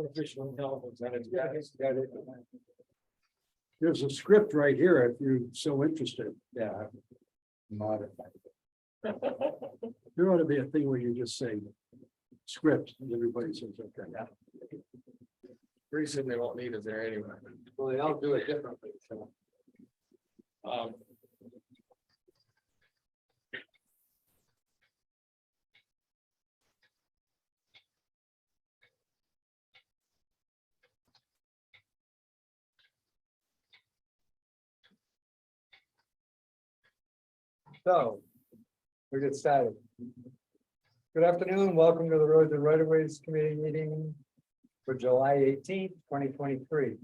artificial intelligence and it's got it. There's a script right here if you're so interested. Yeah. Modified. There ought to be a thing where you just say script and everybody says, okay. Pretty soon they won't need us there anyway. Well, they all do it differently, so. So, we get started. Good afternoon, welcome to the Roads and Right of Ways Committee meeting for July 18th, 2023.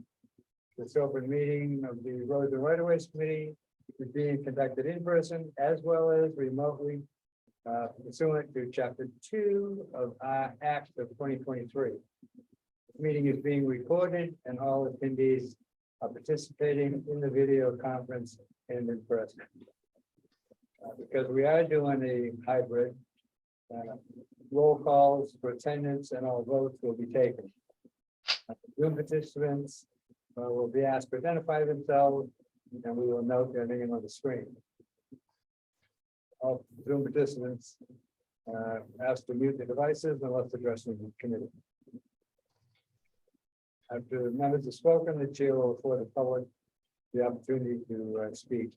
This open meeting of the Roads and Right of Ways Committee is being conducted in person as well as remotely pursuant to Chapter 2 of our Act of 2023. This meeting is being recorded and all attendees are participating in the video conference and in person. Because we are doing a hybrid, roll calls for attendance and all votes will be taken. Zoom participants will be asked to identify themselves and we will note their name on the screen. All Zoom participants asked to mute their devices unless addressing the committee. After the members have spoken, the chair will afford the public the opportunity to speak.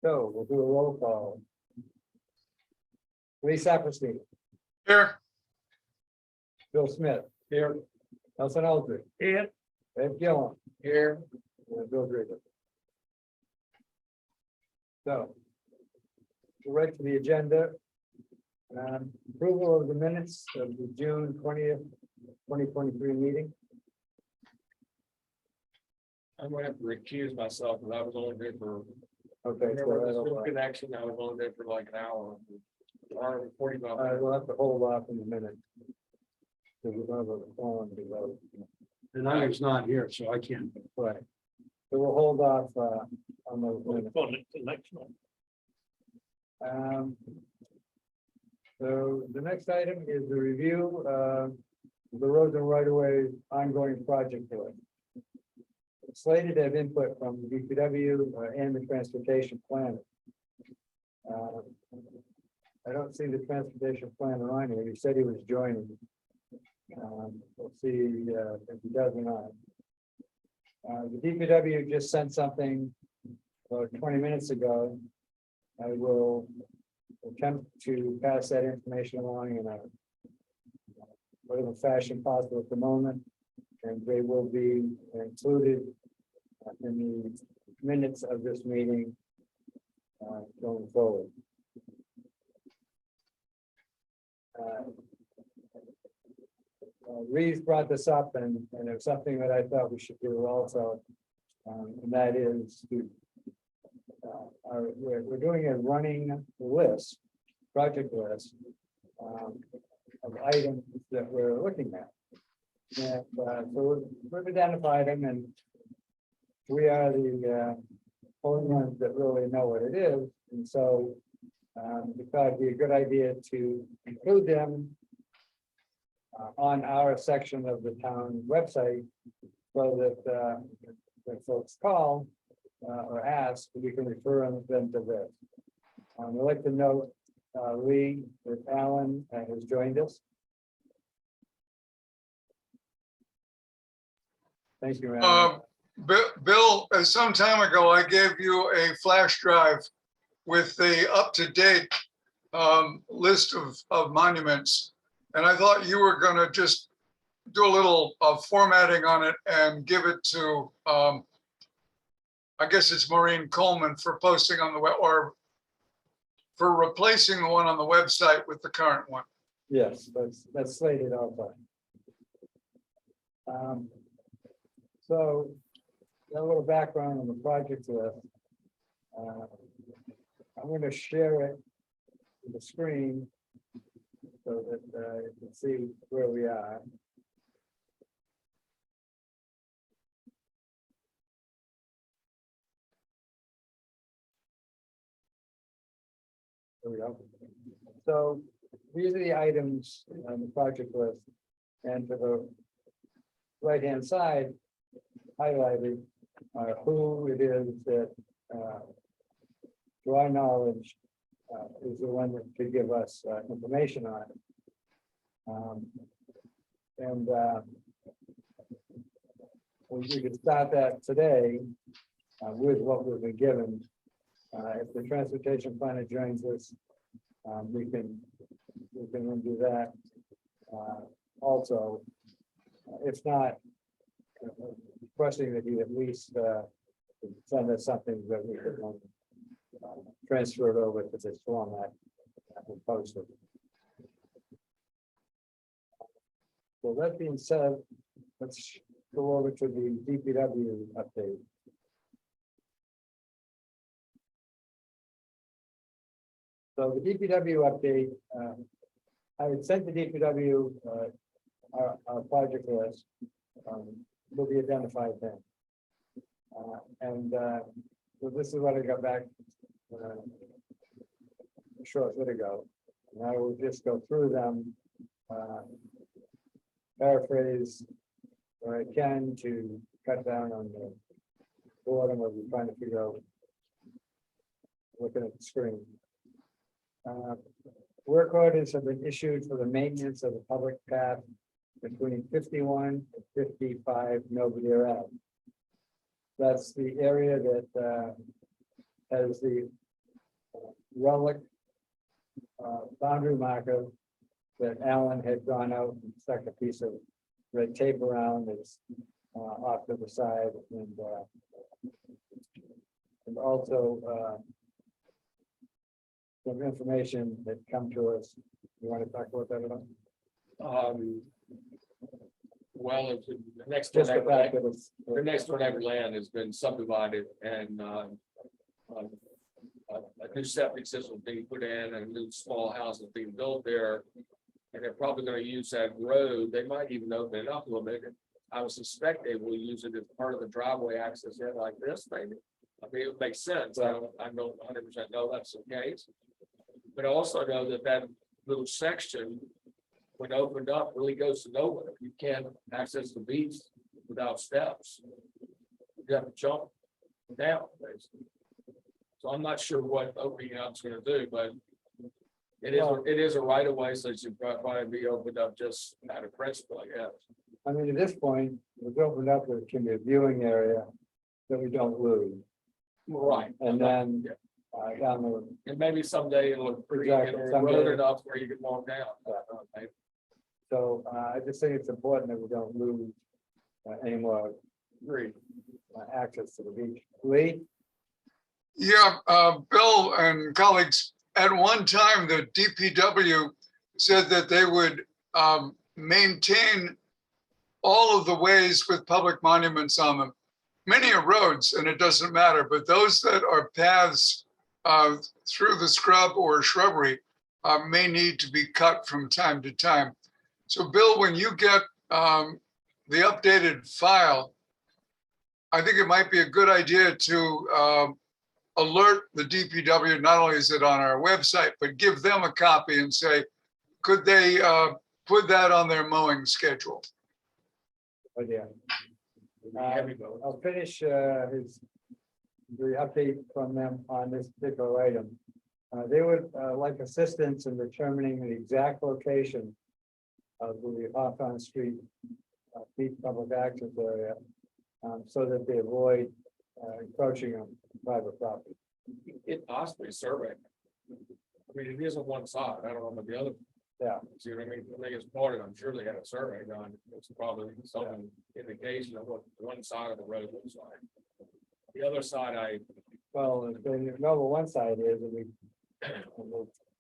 So we'll do a roll call. Lee Saperstein. Here. Bill Smith. Here. Nelson Eldridge. Here. Ed Gillum. Here. And Bill Grigg. So. We're right to the agenda. Approval of the minutes of the June 20th, 2023 meeting. I'm going to have to recuse myself because I was only there for. Okay. Remember the Zoom connection, I was only there for like an hour. Or 45 minutes. We'll have to hold off in a minute. Because we're going to have a phone to vote. And I was not here, so I can't. Right. So we'll hold off on those minutes. So the next item is the review of the roads and right of way ongoing project list. It's slated to have input from the DPW and the transportation plan. I don't see the transportation planner on here. He said he was joining. We'll see if he does or not. The DPW just sent something about 20 minutes ago. I will attempt to pass that information along in a whatever fashion possible at the moment, and they will be included in the minutes of this meeting going forward. Reeves brought this up, and it was something that I thought we should do also, and that is to we're doing a running list, project list of items that we're looking at, and so we've identified them, and we are the only ones that really know what it is, and so we thought it'd be a good idea to include them on our section of the town website, so that when folks call or ask, we can refer them to this. I'd like to note Lee with Alan has joined us. Thank you, Alan. Bill, some time ago, I gave you a flash drive with the up-to-date list of monuments. And I thought you were going to just do a little formatting on it and give it to, I guess it's Maureen Coleman, for posting on the web, or for replacing the one on the website with the current one. Yes, that's slated out. So a little background on the project list. I'm going to share it to the screen so that you can see where we are. There we go. So these are the items on the project list, and for the right-hand side highlighted who it is that, to our knowledge, is the one that could give us information on it. And we could start that today with what we've been given. If the transportation planner joins us, we can do that. Also, if not, requesting that you at least send us something that we can transfer it over to this format and post it. So that being said, let's go over to the DPW update. So the DPW update, I had sent the DPW our project list, will be identified then. So this is what I got back a short bit ago. And I will just go through them, paraphrase where I can to cut down on the boredom of trying to figure out, looking at the screen. Work orders have been issued for the maintenance of the public path between 51 and 55 Belvedere Ave. That's the area that has the relic boundary marker that Alan had gone out and stuck a piece of red tape around. It's off to the side, and also some information that come to us. You want to talk about that at all? Well, it's the next Just one, the fact that it's. the next one, every land has been subdivided and a new septic system being put in and a new small house is being built there. And they're probably gonna use that road. They might even open it up a little bit. I would suspect they will use it as part of the driveway access in like this, maybe. I mean, it makes sense. I don't 100% know that's the case. But I also know that that little section, when opened up, really goes to nowhere. You can't access the beach without steps. You have to jump down, basically. So I'm not sure what opening up's gonna do, but it is a right of way, so it should probably be opened up just out of principle, I guess. I mean, at this point, we've opened up, there can be a viewing area that we don't lose. Right. And then Yeah. down the, And maybe someday it'll look pretty, Exactly. it'll Someday. road enough where you can walk down. so I just think it's important that we don't lose any more Agreed. access to the beach. Lee? Yeah, Bill and colleagues, at one time, the DPW said that they would maintain all of the ways with public monuments on them. Many are roads, and it doesn't matter, but those that are paths through the scrub or shrubbery may need to be cut from time to time. So Bill, when you get the updated file, I think it might be a good idea to alert the DPW. Not only is it on our website, but give them a copy and say, could they put that on their mowing schedule? Oh, yeah. Heavy boat. I'll finish the update from them on this particular item. They would like assistance in determining the exact location of the Hawthorne Street beach public access area, so that they avoid encroaching on private property. It possibly a survey. I mean, it is on one side. I don't know about the other. Yeah. See what I mean? When they get started, I'm sure they had a survey done. It's probably some indication of what one side of the road looks like. The other side, Well, if they know what one side is, and we.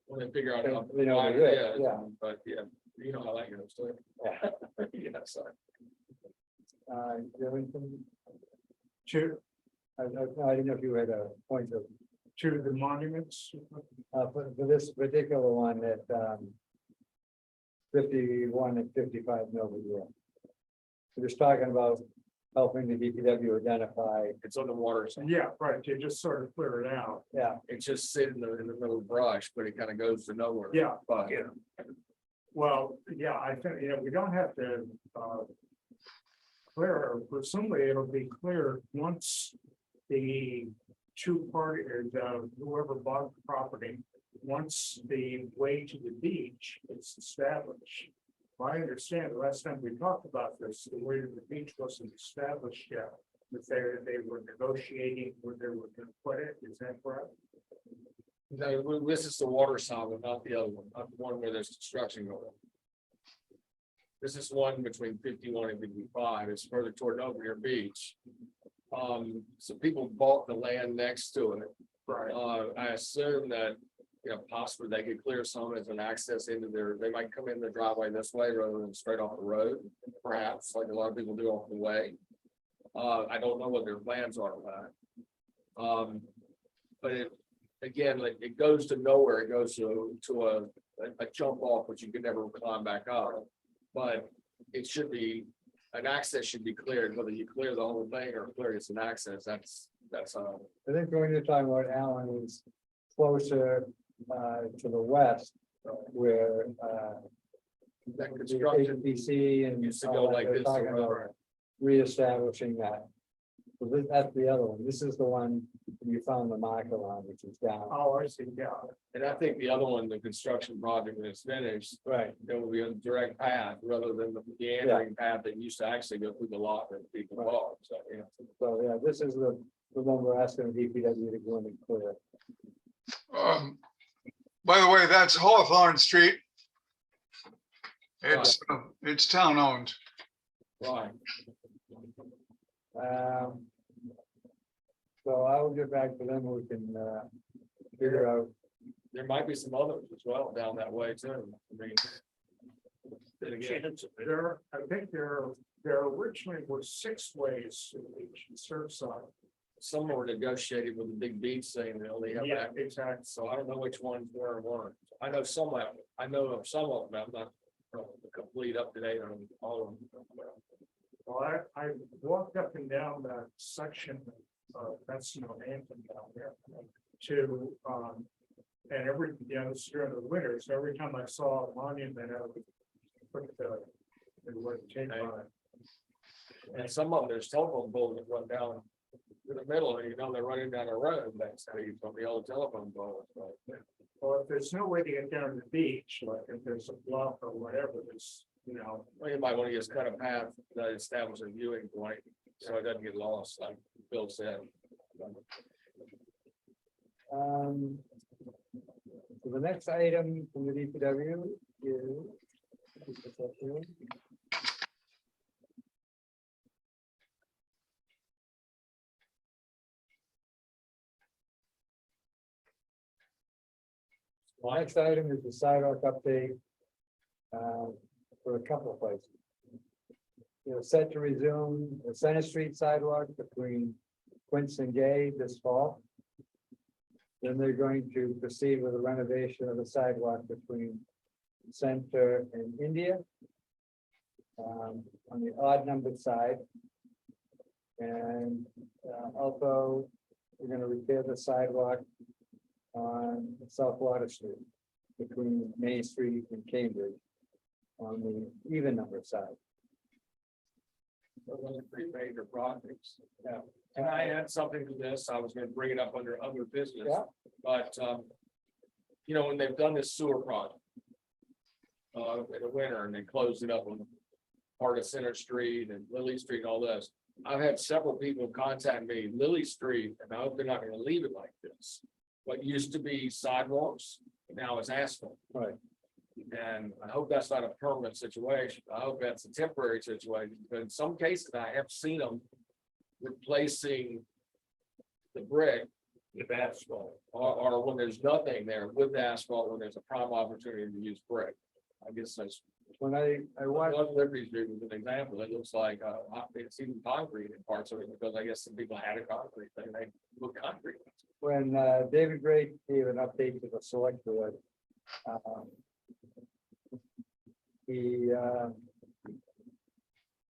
when they figure out how We know wide where it it is, is, yeah. but yeah, you know how that goes too. Yeah. Yeah, sorry. Anything? To I didn't know if you had a point of, the monuments. for this particular one that, 51 and 55 Belvedere. We're just talking about helping the DPW identify, It's on the water side. Yeah, right, you just sort of clear it out. yeah, It's just sitting in the middle of brush, but it kind of goes to nowhere. Yeah, But well, yeah, I think, we don't have to, clear, presumably it'll be clear once the two party, or whoever bought the property, once the way to the beach is established. I understand, the last time we talked about this, the way to the beach wasn't established yet. But they were negotiating where they were gonna put it, is that correct? No, this is the water side, but not the other one, not the one where there's construction going on. This is one between 51 and 55, it's further toward Overhear Beach. So people bought the land next to it. Right. I assume that, possibly they could clear some as an access into they might come in the driveway this way rather than straight off the road, perhaps, like a lot of people do off the way. I don't know what their plans are with that. But it goes to nowhere, it goes to a jump off, which you could never climb back up. But it should be, an access should be cleared, whether you clear the whole thing or clear it's an access, that's. I think when you're talking about Allen is closer to the west where That the construction HPC and used to go all that, like they're this talking forever. about reestablishing that. So that's the other one. This is the one you found the marker on, which is down. Oh, I see, yeah. And I think the other one, the construction project, when it's finished, Right. there will be a direct path rather than the meandering path that used to actually go through the lot that people bought, so, yeah. So, yeah, this is the one we're asking DPW to go in and clear. By the way, that's Hawthorne Street. It's town owned. Right, So I will get back to them. We can figure out. there might be some others as well down that way too, I mean. Then again, I think there originally were 6 ways to reach the Surfside. some were negotiated with the big beach saying they only have Yeah, that, exactly. so I don't know which ones were and weren't. I know some of them, I know of some of them, I'm not complete up to date on all of them. Well, I walked up and down that section of, that's, Anthem down there to, and it's during the winter, so every time I saw a monument, I would put the word tape on it. And some of them, there's telephone poles that run down to the middle, and they're running down a road, that's how you from the old telephone pole. So, Well, if there's no way to get down to the beach, like if there's a bluff or whatever, there's, well, you might want to just cut a path that establishes a viewing point, so it doesn't get lost, like Bill said. So the next item from the DPW is. The next item is the sidewalk update. For a couple of places. Set to resume the Center Street sidewalk between Quince and Gay this fall. Then they're going to proceed with the renovation of the sidewalk between Center and India. On the odd numbered side. And also, we're going to repair the sidewalk on South Water Street between Main Street and Cambridge on the even number side. Those are pretty major projects. Yeah. Can I add something to this? I was gonna bring it up under other business. Yeah. But, when they've done this sewer project. In the winter and they closed it up on part of Center Street and Lily Street and all this. I've had several people contact me, Lily Street, and I hope they're not gonna leave it like this. What used to be sidewalks, now is asphalt. Right. And I hope that's not a permanent situation. I hope that's a temporary situation, but in some cases, I have seen them replacing the brick with asphalt, or when there's nothing there with asphalt, when there's a prime opportunity to use brick. I guess that's, When I watched, one Liberty Street was an example. It looks like, it's even concrete in parts of it, because I guess some people had a concrete thing, they put concrete. when David Gray gave an update to the select board. He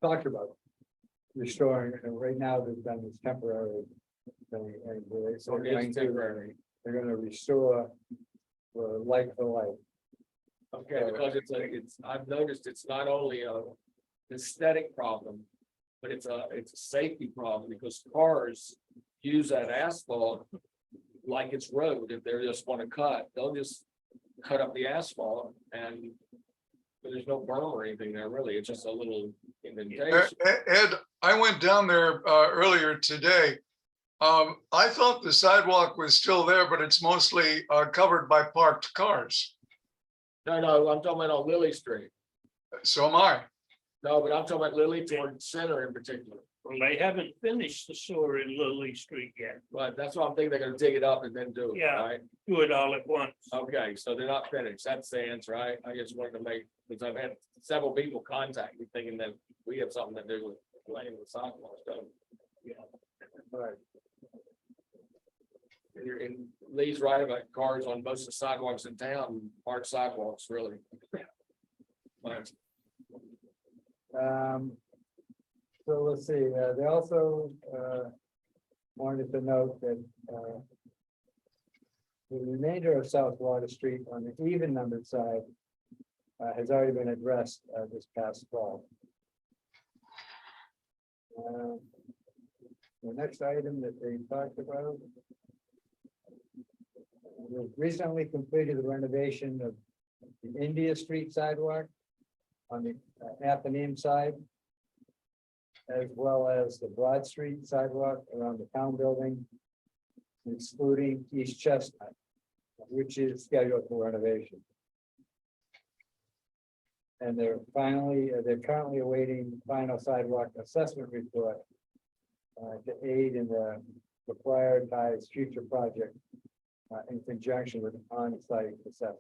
talked about restoring, and right now they've done this temporary thing, and So it's temporary. they're gonna restore the like for like. Okay, because I've noticed it's not only a aesthetic problem, But it's a safety problem because cars use that asphalt like it's road. If they just want to cut, they'll just cut up the asphalt and there's no berm or anything there really. It's just a little indentation. Ed, I went down there earlier today. I thought the sidewalk was still there, but it's mostly covered by parked cars. No, I'm talking about on Lily Street. So am I. No, but I'm talking about Lily toward Center in particular. Well, they haven't finished the sewer in Lily Street yet. But that's what I'm thinking. They're gonna dig it up and then do it. Yeah. Right? Do it all at once. Okay, so they're not finished. That's the answer. I just wanted to make, because I've had several people contact me thinking that we have something to do with laying the sidewalks. So, Right. and Lee's right about cars on most of the sidewalks in town, aren't sidewalks really. But So let's see, they also wanted to note that the remainder of South Water Street on the even numbered side has already been addressed this past fall. The next item that they talked about. We recently completed the renovation of the India Street sidewalk on the Athenaeum side, as well as the Broad Street sidewalk around the town building, excluding East Chestnut, which is scheduled for renovation. And they're currently awaiting final sidewalk assessment report to aid in the prioritized future project in conjunction with on-site assessment.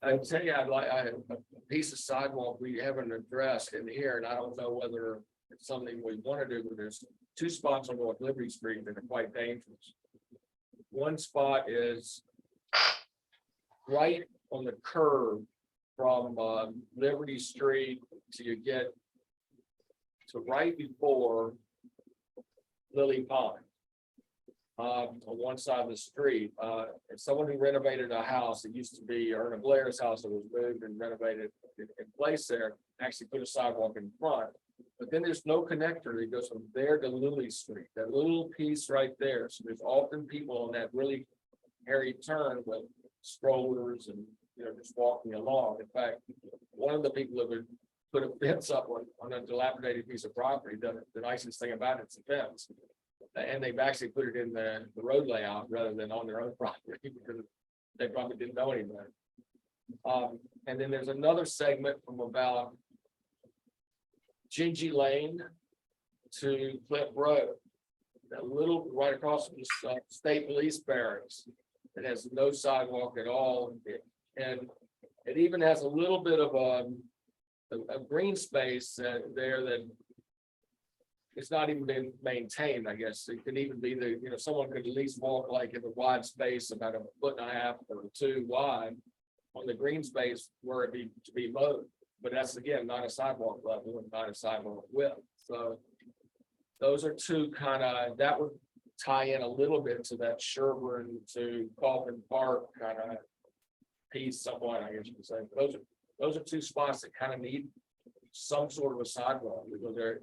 I'd tell you, I have a piece of sidewalk we haven't addressed in here, and I don't know whether it's something we want to do, but there's two spots on North Liberty Street that are quite dangerous. One spot is right on the curve from Liberty Street till you get to right before Lily Pond. On one side of the street, someone who renovated a house, it used to be Erna Blair's house that was moved and renovated in place there, actually put a sidewalk in front. But then there's no connector that goes from there to Lily Street, that little piece right there. So there's often people on that really hairy turn with strollers and, just walking along. In fact, one of the people that would put a fence up on a dilapidated piece of property, the nicest thing about it's a fence. And they've actually put it in the road layout rather than on their own property because they probably didn't know any better. And then there's another segment from about Gingy Lane to Cliff Road. That little right across from the state police barracks. It has no sidewalk at all. And it even has a little bit of a green space there that it's not even been maintained, I guess. It could even be someone could at least walk like in a wide space about 1.5 or 2 wide on the green space where it be to be mowed. But that's again, not a sidewalk level and not a sidewalk width. So those are two that would tie in a little bit to that Sherburne to Kaufman Park kind of piece somewhat, I guess you could say. Those are two spots that kind of need some sort of a sidewalk because they're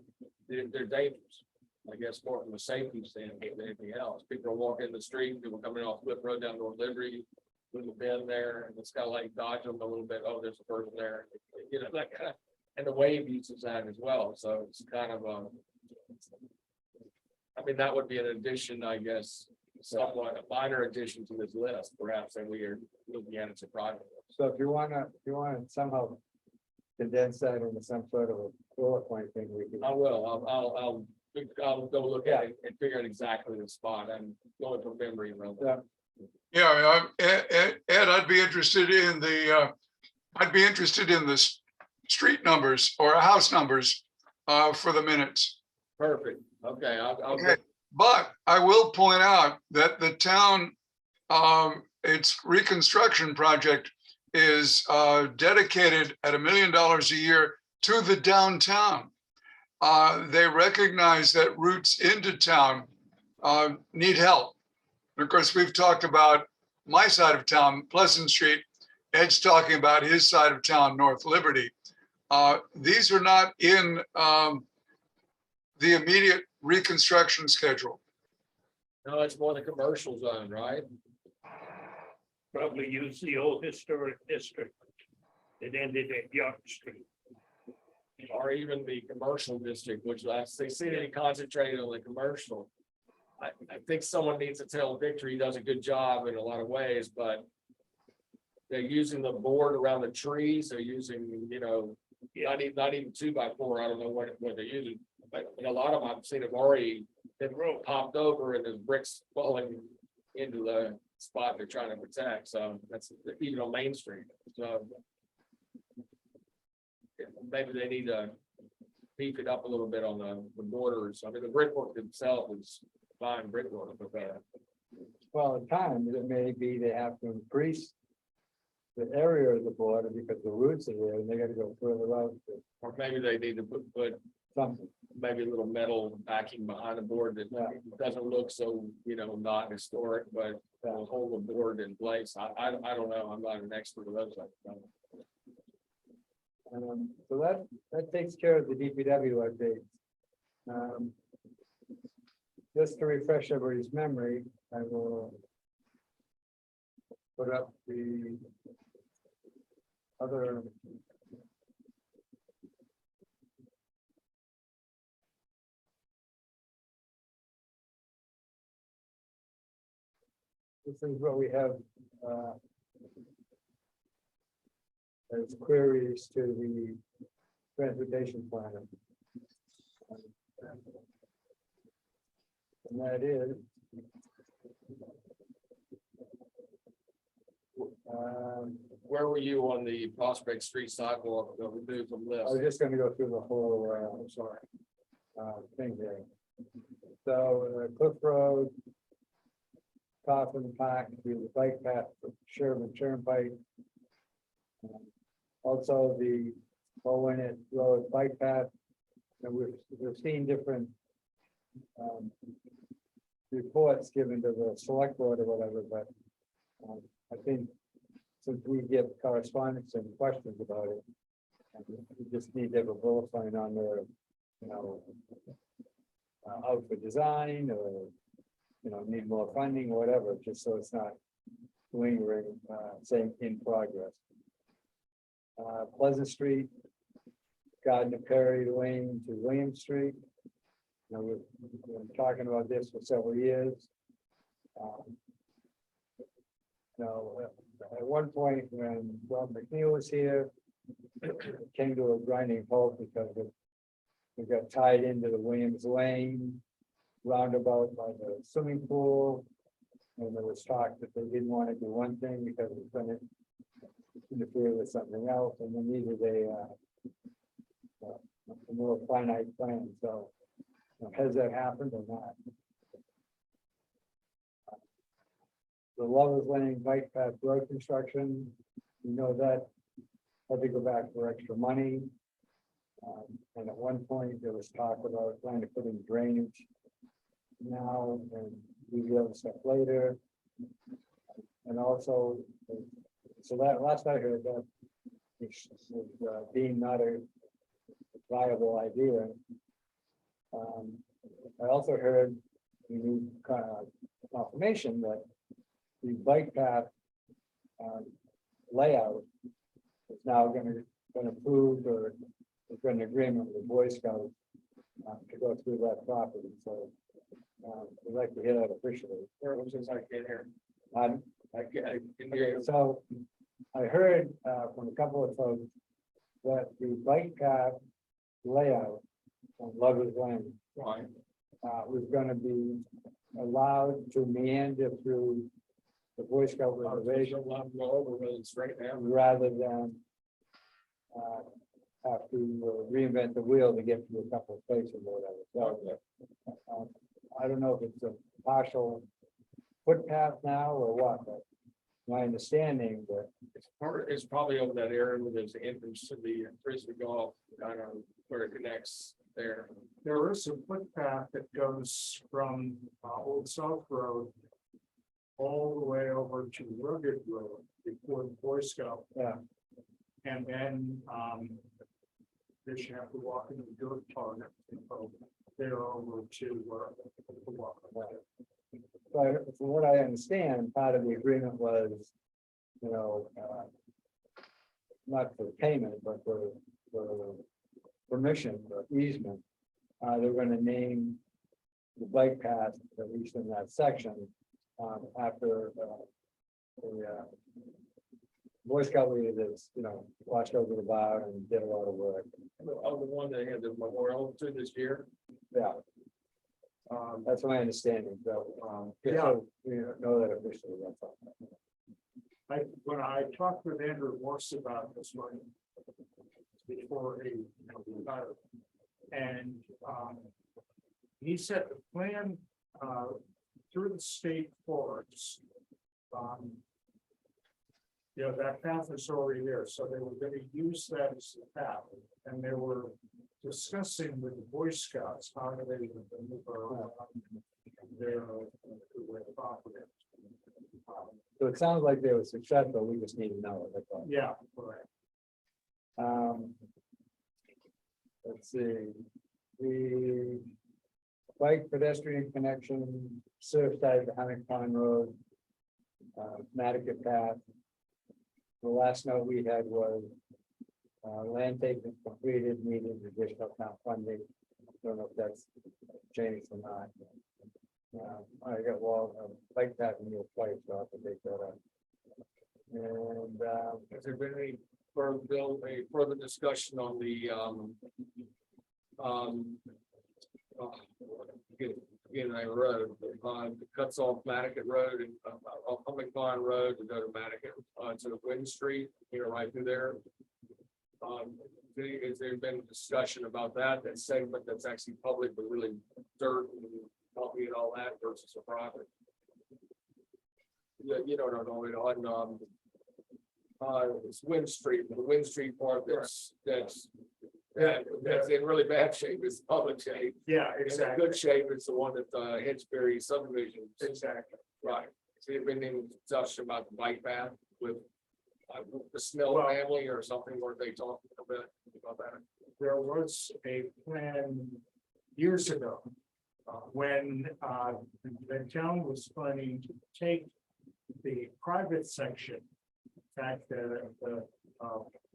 dangerous. I guess more from a safety standpoint than anything else. People are walking the street, people coming off Cliff Road down North Liberty, with a bend there, and it's kind of like dodge them a little bit. Oh, there's a person there, that kind of, and the wave uses that as well. So it's kind of that would be an addition, I guess, somewhat a minor addition to this list, perhaps, that we are looking at as a project. So if you wanna somehow condense that into some sort of a bullet point thing, we can. I will. I'll go look at it and figure out exactly the spot. I'm going from memory. Yeah, Ed, I'd be interested in the street numbers or house numbers for the minutes. Perfect. Okay. Okay, but I will point out that the town, its reconstruction project is dedicated at $1 million a year to the downtown. They recognize that routes into town need help. Of course, we've talked about my side of town, Pleasant Street. Ed's talking about his side of town, North Liberty. these are not in the immediate reconstruction schedule. No, it's more the commercial zone, right? Probably use the old historic district. It ended at York Street. Or even the commercial district, which they seem to be concentrated on the commercial. I think someone needs to tell Victor he does a good job in a lot of ways, but they're using the board around the trees, they're using, not even 2x4, I don't know what they're using. But a lot of them I've seen have already been popped over and there's bricks falling into the spot they're trying to protect, so that's even on Main Street, so. Maybe they need to beef it up a little bit on the borders. I mean, the brickwork itself is fine brickwork, but Well, at times it may be they have to increase the area of the border because the roots are there and they gotta go further out to or maybe they need to put something. maybe a little metal backing behind the board that doesn't look so, not historic, but will hold the board in place. I don't know. I'm not an expert of those. So that takes care of the DPW updates. Just to refresh everybody's memory, I will put up the other. This is what we have as queries to the transportation plan. And that is Where were you on the Prospect Street sidewalk that we moved from I was list? just gonna go through the whole, I'm sorry, thing there. So Cliff Road, Coffin Park, the bike path, Sherman Turnpike. Also the Bowen Road bike path. And we've seen different reports given to the select board or whatever, but I think since we get correspondence and questions about it, we just need to have a bullet point on there, out for design or, need more funding or whatever, just so it's not lingering, saying in progress. Pleasant Street, Gardner Perry Lane to William Street. We've been talking about this for several years. At one point when Rob McNeil was here, it came to a grinding halt because we got tied into the Williams Lane roundabout by the swimming pool. And there was talk that they didn't want to do one thing because it was going to interfere with something else, and then needed a more finite plan. So has that happened or not? The Lovers Lane bike path road construction, that had to go back for extra money. And at one point there was talk about trying to put in drainage now and do the other stuff later. And also, so that last I heard that being not a viable idea. I also heard we need confirmation that the bike path layout is now been approved or has been an agreement with the Boy Scouts to go through that property. So we'd like to hear that officially. Where was this? I can't hear. I can hear you. So I heard from a couple of folks that the bike path layout on Lovers Lane Right. was going to be allowed to meander through the Boy Scout reservation Go over really straight down. rather than have to reinvent the wheel to get to a couple of places or whatever. So I don't know if it's a partial footpath now or what, but my understanding that It's probably over that area where there's the entrance to the Frisbee Golf, I don't know where it connects there. There is a footpath that goes from Old South Road all the way over to Rugged Road before the Boy Scout. Yeah. And then because you have to walk in the dirt part. And so they're over to walk. But from what I understand, part of the agreement was, you know, not for payment, but for permission, or easement. They're gonna name the bike path, at least in that section, after the Boy Scout leader that's, you know, watched over the bar and did a lot of work. Oh, the one that had the memorial to this year. Yeah. That's my understanding, so, just so we know that officially, that's all. When I talked with Andrew Morse about this one before he got it, and he said the plan through the state forest, you know, that path is already there, so they were going to use that as the path, and they were discussing with the Boy Scouts how do they move around their property. So it sounds like they were successful, we just need to know it, that's all. Yeah, correct. Let's see, the bike pedestrian connection, Surfside to Hunting Pond Road, Matticat Path. The last note we had was land taken completed, needed additional town funding. Don't know if that's changed or not. I got bike path in your place, so I have to take that up. And Has there been any further, Bill, a further discussion on the, again, I road, cuts off Matticat Road and, Public Pond Road to go to Matticat, to the Wind Street, you know, right through there. Has there been discussion about that segment that's actually public, but really dirt and coffee and all that versus a private? Yeah, you know what I'm talking about, it's Wind Street, the Wind Street part that's in really bad shape, it's public shape. Yeah, In exactly. good shape, it's the one that, Hedgesbury subdivision. Exactly. Right, so you've been in discussion about the bike path with the Snell Well- family or something, where they talked a bit about that? There was a plan years ago. When the town was planning to take the private section. In fact, the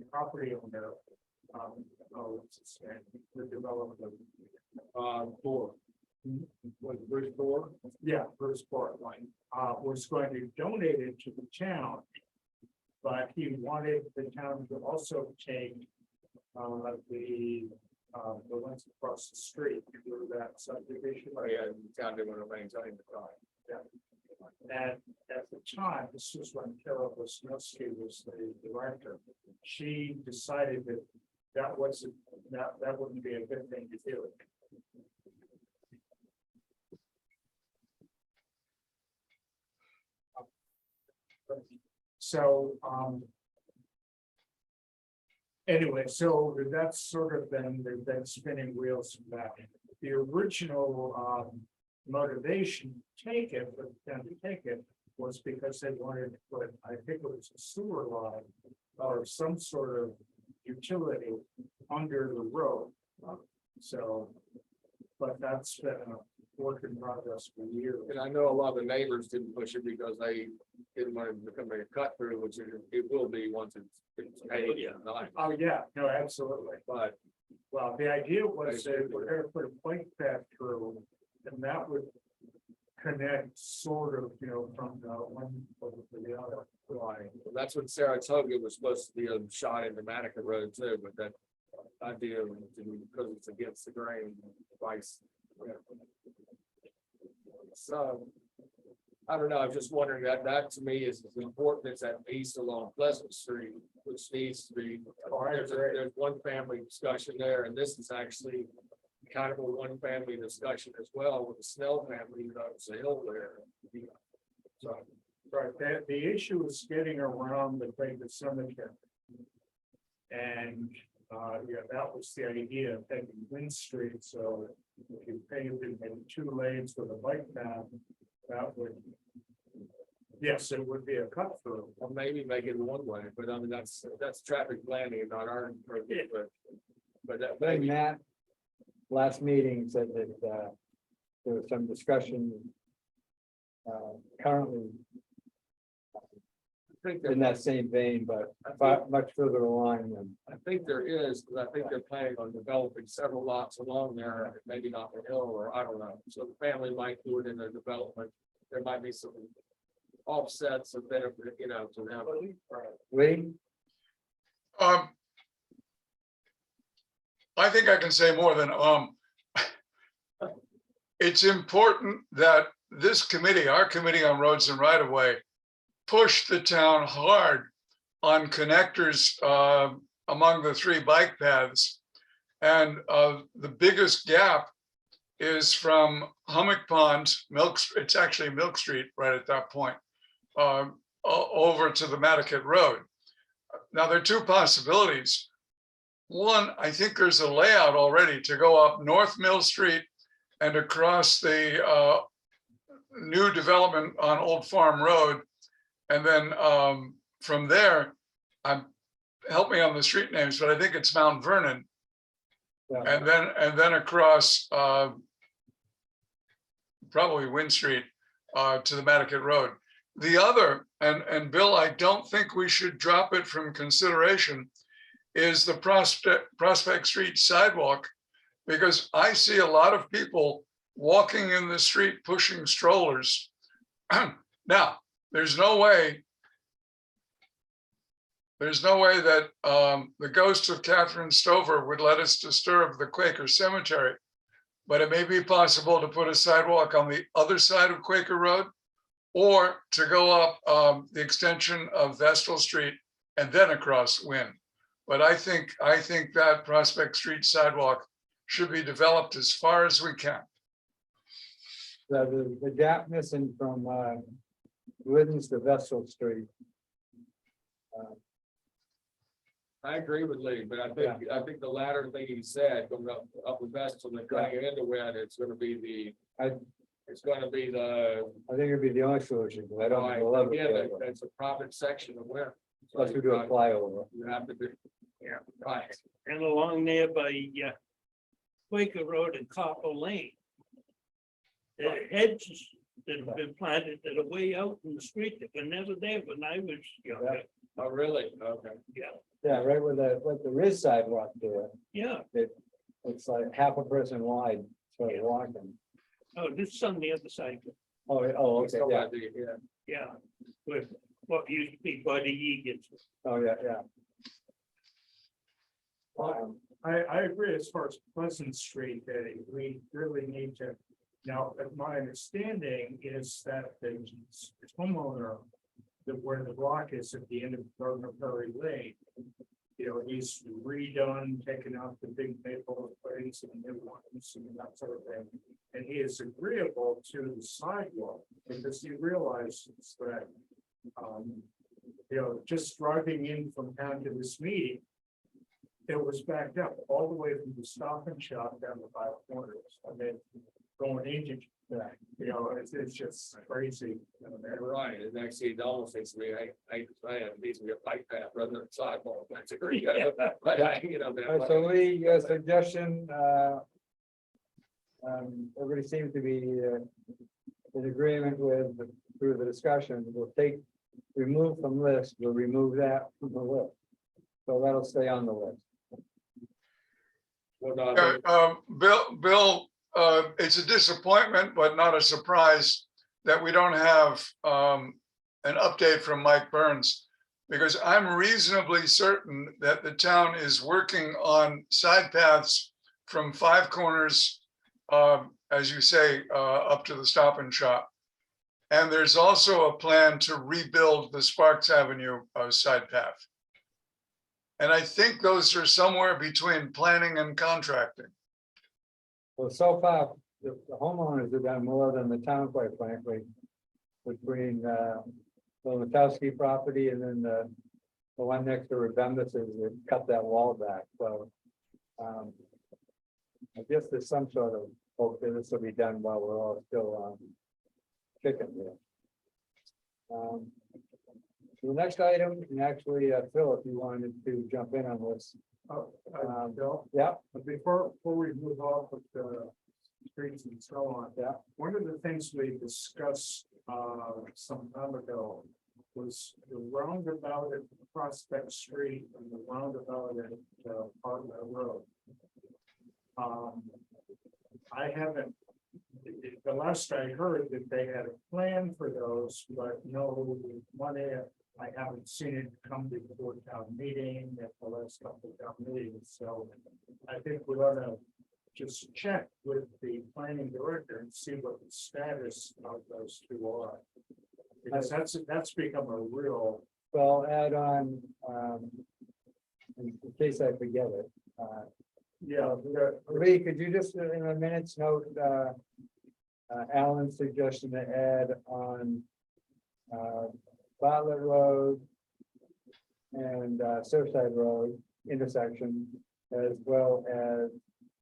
property owner. What's his name? The developer. Thor. Was it Bruce Thor? Yeah, Bruce Portline, was going to donate it to the town. But he wanted the town to also take the ones across the street through that subdivision. Oh, yeah, the town didn't want to maintain the time. And at the time, this was when Carol Wisniewski was the director, she decided that that wasn't, that wouldn't be a good thing to do. So, anyway, so that's sort of been spinning wheels from that. The original motivation to take it, for them to take it, was because they wanted to put, I think it was a sewer line or some sort of utility under the road. So, but that's been a work in progress for years. And I know a lot of the neighbors didn't push it because they didn't want it to become a cut through, which it will be once it's paid. Oh, yeah, no, absolutely. But Well, the idea was that we're gonna put a bike path through, and that would connect sort of, you know, from the one over to the other. right, that's what Saratoga was supposed to be a shot into Matticat Road too, but that idea because it's against the grain vice. So I don't know, I was just wondering that to me is as important as that piece along Pleasant Street, which needs to be. There's one family discussion there, and this is actually kind of a one family discussion as well with the Snell family, that's a hill there. So, Right, the issue is getting around the Clayton Cemetery. And, yeah, that was the idea of taking Wind Street, so if you paved it in 2 lanes with a bike path, that would. Yes, it would be a cut through. or maybe make it one way, but I mean, that's traffic planning, not our purview, but But that Then maybe, Matt, last meeting said that, there was some discussion. Currently I think in that same vein, but much further along than. I think there is, because I think they're planning on developing several lots along there, maybe not the hill, or I don't know. So the family might do it in their development. There might be some offsets of benefit, you know, to them. Lee? I think I can say more than, it's important that this committee, our Committee on Roads and Right of Way, push the town hard on connectors among the 3 bike paths. And the biggest gap is from Hummock Pond, it's actually Milk Street right at that point, over to the Mattocket Road. Now, there are 2 possibilities. One, I think there's a layout already to go up North Mill Street and across the new development on Old Farm Road. And then from there, help me on the street names, but I think it's Mount Vernon. Yeah. And then across probably Wynn Street to the Mattocket Road. The other, and Bill, I don't think we should drop it from consideration, is the Prospect Street sidewalk, because I see a lot of people walking in the street pushing strollers. Now, there's no way that the ghost of Catherine Stover would let us disturb the Quaker Cemetery, but it may be possible to put a sidewalk on the other side of Quaker Road, or to go up the extension of Vestal Street and then across Wynn. But I think that Prospect Street sidewalk should be developed as far as we can. The gap missing from Glidden's to Vestal Street. I agree with Lee, but I think the latter thing he said, going up with Vestal and cutting into Wynn, it's gonna be I think it'd be the only solution, because I don't love again, it. it's a private section of Wynn. Unless we do a flyover. You have to do, yeah, right. And along there by Quaker Road and Copper Lane. The hedges that have been planted that are way out in the street that were never there when I was younger. Oh, really? Okay. Yeah, right where the Riz sidewalk there, Yeah, it's like half a person wide, sort of walking. oh, this is on the other side, Okay, So, yeah, yeah, with what used to be Buddy Egan's. oh, yeah. I agree as far as Pleasant Street, that we really need to. Now, my understanding is that the homeowner, where the rock is at the end of Gardner Perry Lane, he's redone, taken out the big maple, putting some new ones and that sort of thing. And he is agreeable to the sidewalk because he realizes that, just driving in from town to this meeting, it was backed up all the way from the Stop and Shop down the 5 corners, and then going into, it's just crazy. Right, and actually, it almost makes me, it needs to be a bike path rather than a sidewalk. That's agree. But All right, so Lee, your suggestion, everybody seems to be in agreement with through the discussion. We'll remove from list, we'll remove that from the list. So that'll stay on the list. Bill, it's a disappointment, but not a surprise that we don't have an update from Mike Burns, because I'm reasonably certain that the town is working on side paths from 5 corners, as you say, up to the Stop and Shop. And there's also a plan to rebuild the Sparks Avenue side path. And I think those are somewhere between planning and contracting. Well, so far, the homeowners have done more than the town, quite frankly, between the Matowski property and then the one next to Rebendis is they cut that wall back. So I guess there's some sort of hope that this will be done while we're all still kicking here. The next item, and actually, Phil, if you wanted to jump in on this, Bill, Yeah, before we move off of the streets and so on. Yeah. One of the things we discussed, some time ago was the roundabout at Prospect Street and the roundabout at, Bartlett Road. I haven't, the last I heard that they had a plan for those, but no money. I haven't seen it come before town meeting at the last couple of town meetings, so I think we ought to just check with the planning director and see what the status of those two are. Because that's become a real, well, add on, in case I forget it. Lee, could you just in a minute's note, Alan's suggestion to add on Bartlett Road and Surfside Road intersection, as well as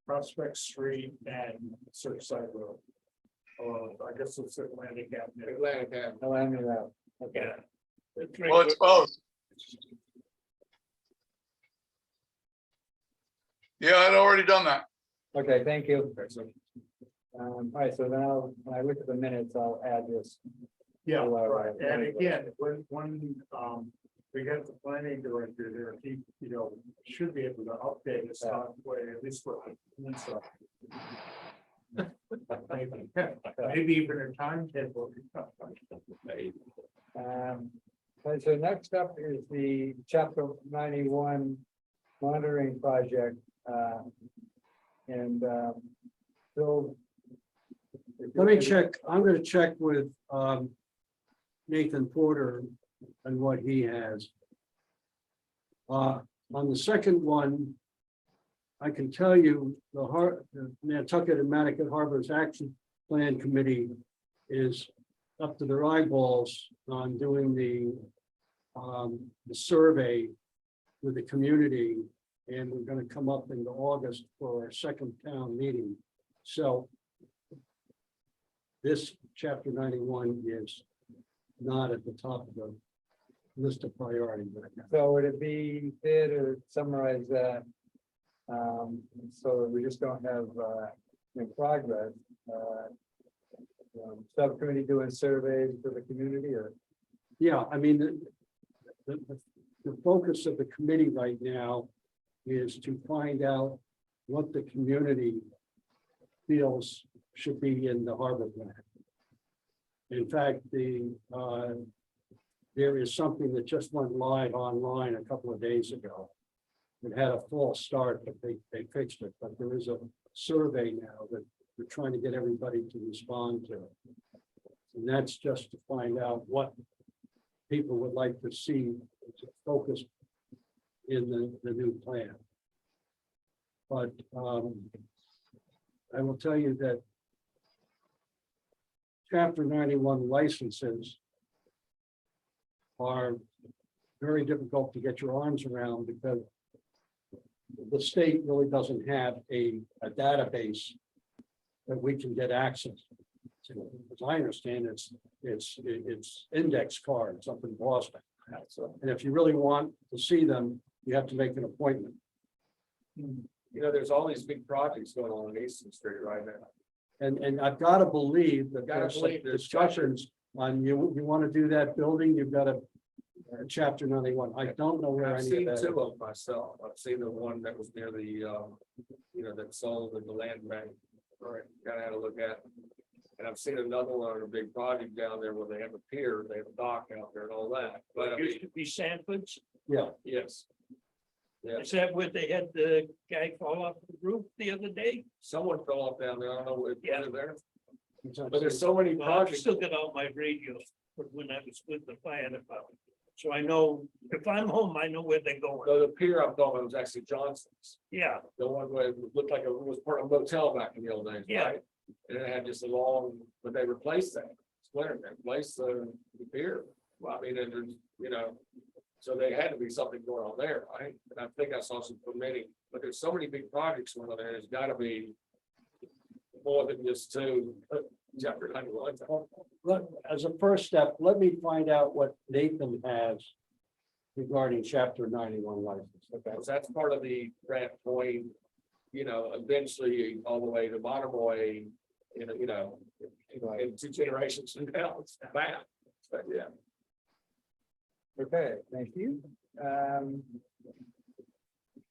Prospect Street and Surfside Road. Or I guess it's Atlantic Avenue. Atlantic Avenue. Atlanta Ave. Okay. Well, it's both. Yeah, I'd already done that. Okay, thank you. All right, so now when I look at the minutes, I'll add this. Yeah, Oh, right. right. And again, when we get the planning director there, he, should be able to update us on way, at least what. Maybe even a timetable. And so next up is the chapter 91 monitoring project. And Bill. Let me check, I'm gonna check with Nathan Porter and what he has. On the second one, I can tell you the Nantucket and Mattocket Harbors Action Plan Committee is up to their eyeballs on doing the survey with the community, and we're going to come up into August for our second town meeting. So this chapter 91 is not at the top of the list of priorities right now. So would it be fair to summarize that? So that we just don't have in progress. Subcommittee doing surveys for the community, or Yeah, I mean, the focus of the committee right now is to find out what the community feels should be in the harbor plan. In fact, there is something that just went live online a couple of days ago. It had a false start, but they fixed it. But there is a survey now that we're trying to get everybody to respond to. And that's just to find out what people would like to see focused in the new plan. But I will tell you that Chapter 91 licenses are very difficult to get your arms around because the state really doesn't have a database that we can get access to. As I understand, it's index cards up in Boston. And if you really want to see them, you have to make an appointment. There's all these big projects going on Easton Street right now. And I've got to believe that Gotta there's some believe there's discussions on you want to do that building, you've got a chapter 91. I don't know where I've any seen of that two is. of them myself. I've seen the one that was near the, that sold in the land bank. Right, gotta have a look at it. And I've seen another one on a big project down there where they have a pier, they have a dock out there and all that. But I Used mean, to be Sanford's. Yeah, yes. Yeah, Is that where they had the guy fall off the roof the other day? someone fell off down there. I don't know what Yeah. was there, but there's so many Well, I've projects. still got all my radios from when I was with the fire department. So I know, if I'm home, I know where they're going. So the pier I'm talking about was actually Johnson's. Yeah, The one where it looked like it was part of a motel back in the old days, Yeah. right? And it had just a long, but they replaced that. Splinter, they replaced the pier. Well, I mean, and there's, so they had to be something going on there, right? And I think I saw some permitting, but there's so many big projects going on there, there's gotta be more than just two, chapter 91. as a first step, let me find out what Nathan has regarding chapter 91 license. Because that's part of the Grant Point, eventually all the way to Monomoy, in 2 generations from now, it's bad. But yeah, Okay, thank you.